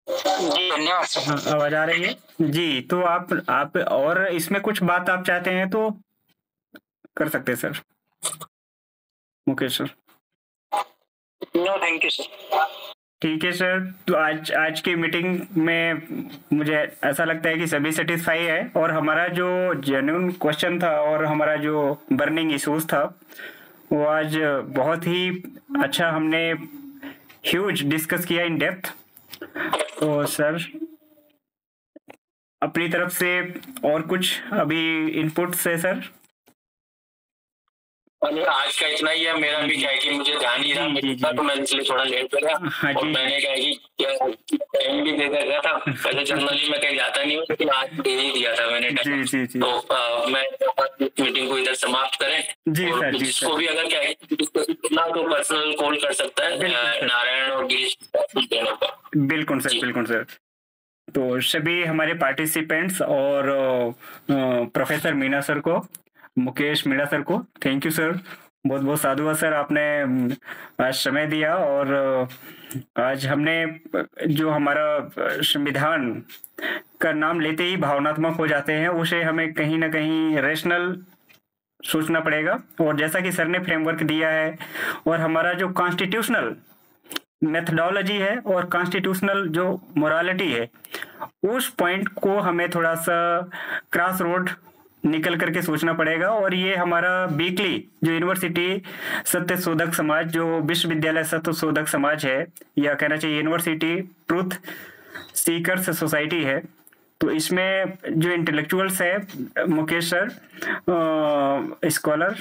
जी धन्यवाद सर। हाँ, आवाज आ रही है जी। तो आप और इसमें कुछ बात आप चाहते हैं तो कर सकते हैं sir. Mukesh sir. No thank you sir. ठीक है सर, तो आज की मीटिंग में मुझे ऐसा लगता है कि सभी सेटिस्फाई है, और हमारा जो जेन्युइन क्वेश्चन था और हमारा जो बर्निंग इश्यूज था वो आज बहुत ही अच्छा हमने ह्यूज डिस्कस किया इन डेप्थ। तो सर अपनी तरफ से और कुछ अभी इनपुट्स है सर? आज का इतना ही है। मेरा भी क्या है कि मुझे ध्यान नहीं रहा, तो मैं इसलिए थोड़ा लेट हो गया। और मैंने क्या है कि टाइम भी दे दिया था। पहले जनरली मैं कहीं जाता नहीं हूँ, लेकिन आज दे ही दिया था मैंने टाइम। तो मैं मीटिंग को इधर समाप्त करें। जी सर, जी जिसको भी अगर क्या है तो पर्सनल कॉल कर सकता है नारायण और गिरीश पर। बिल्कुल सर, बिल्कुल सर। तो सभी हमारे पार्टिसिपेंट्स और प्रोफेसर मीना सर को, मुकेश मीणा सर को थैंक यू सर, बहुत बहुत साधुवाद सर, आपने आज समय दिया। और आज हमने जो हमारा संविधान का नाम लेते ही भावनात्मक हो जाते हैं, उसे हमें कहीं ना कहीं रेशनल सोचना पड़ेगा। और जैसा कि सर ने फ्रेमवर्क दिया है, और हमारा जो कॉन्स्टिट्यूशनल मेथडोलॉजी है और कॉन्स्टिट्यूशनल जो मोरालिटी है, उस पॉइंट को हमें थोड़ा सा क्रॉस रोड निकल करके सोचना पड़ेगा। और ये हमारा वीकली जो यूनिवर्सिटी सत्य शोधक समाज, जो विश्वविद्यालय सत्य शोधक समाज है, या कहना चाहिए यूनिवर्सिटी ट्रूथ सीकर्स सोसाइटी है, तो इसमें जो इंटेलेक्चुअल्स है, मुकेश सर स्कॉलर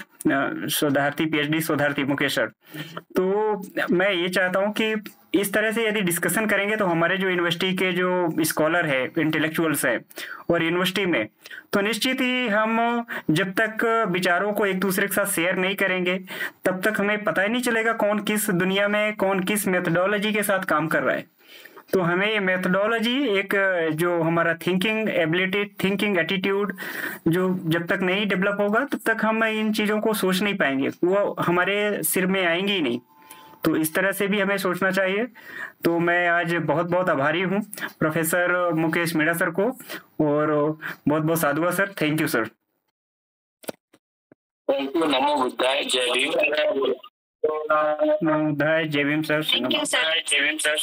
शोधार्थी, पीएचडी शोधार्थी मुकेश सर, तो मैं ये चाहता हूँ कि इस तरह से यदि डिस्कशन करेंगे तो हमारे जो यूनिवर्सिटी के जो स्कॉलर है, इंटेलेक्चुअल्स है और यूनिवर्सिटी में, तो निश्चित ही हम जब तक विचारों को एक दूसरे के साथ शेयर नहीं करेंगे, तब तक हमें पता ही नहीं चलेगा कौन किस दुनिया में, कौन किस मेथडोलॉजी के साथ काम कर रहा है। तो हमें ये मेथडोलॉजी, एक जो हमारा थिंकिंग एबिलिटी, थिंकिंग एटीट्यूड, जो जब तक नहीं डेवलप होगा तब तक हम इन चीज़ों को सोच नहीं पाएंगे, वो हमारे सिर में आएंगी ही नहीं। तो इस तरह से भी हमें सोचना चाहिए। तो मैं आज बहुत बहुत आभारी हूँ प्रोफेसर मुकेश मीणा सर को, और बहुत बहुत साधुवाद sir. Thank you sir. Thank you. नमो बुद्धाय। जय भीम। नमो बुद्धाय। जय Bhim sir. Thank you sir. जय भीम सर।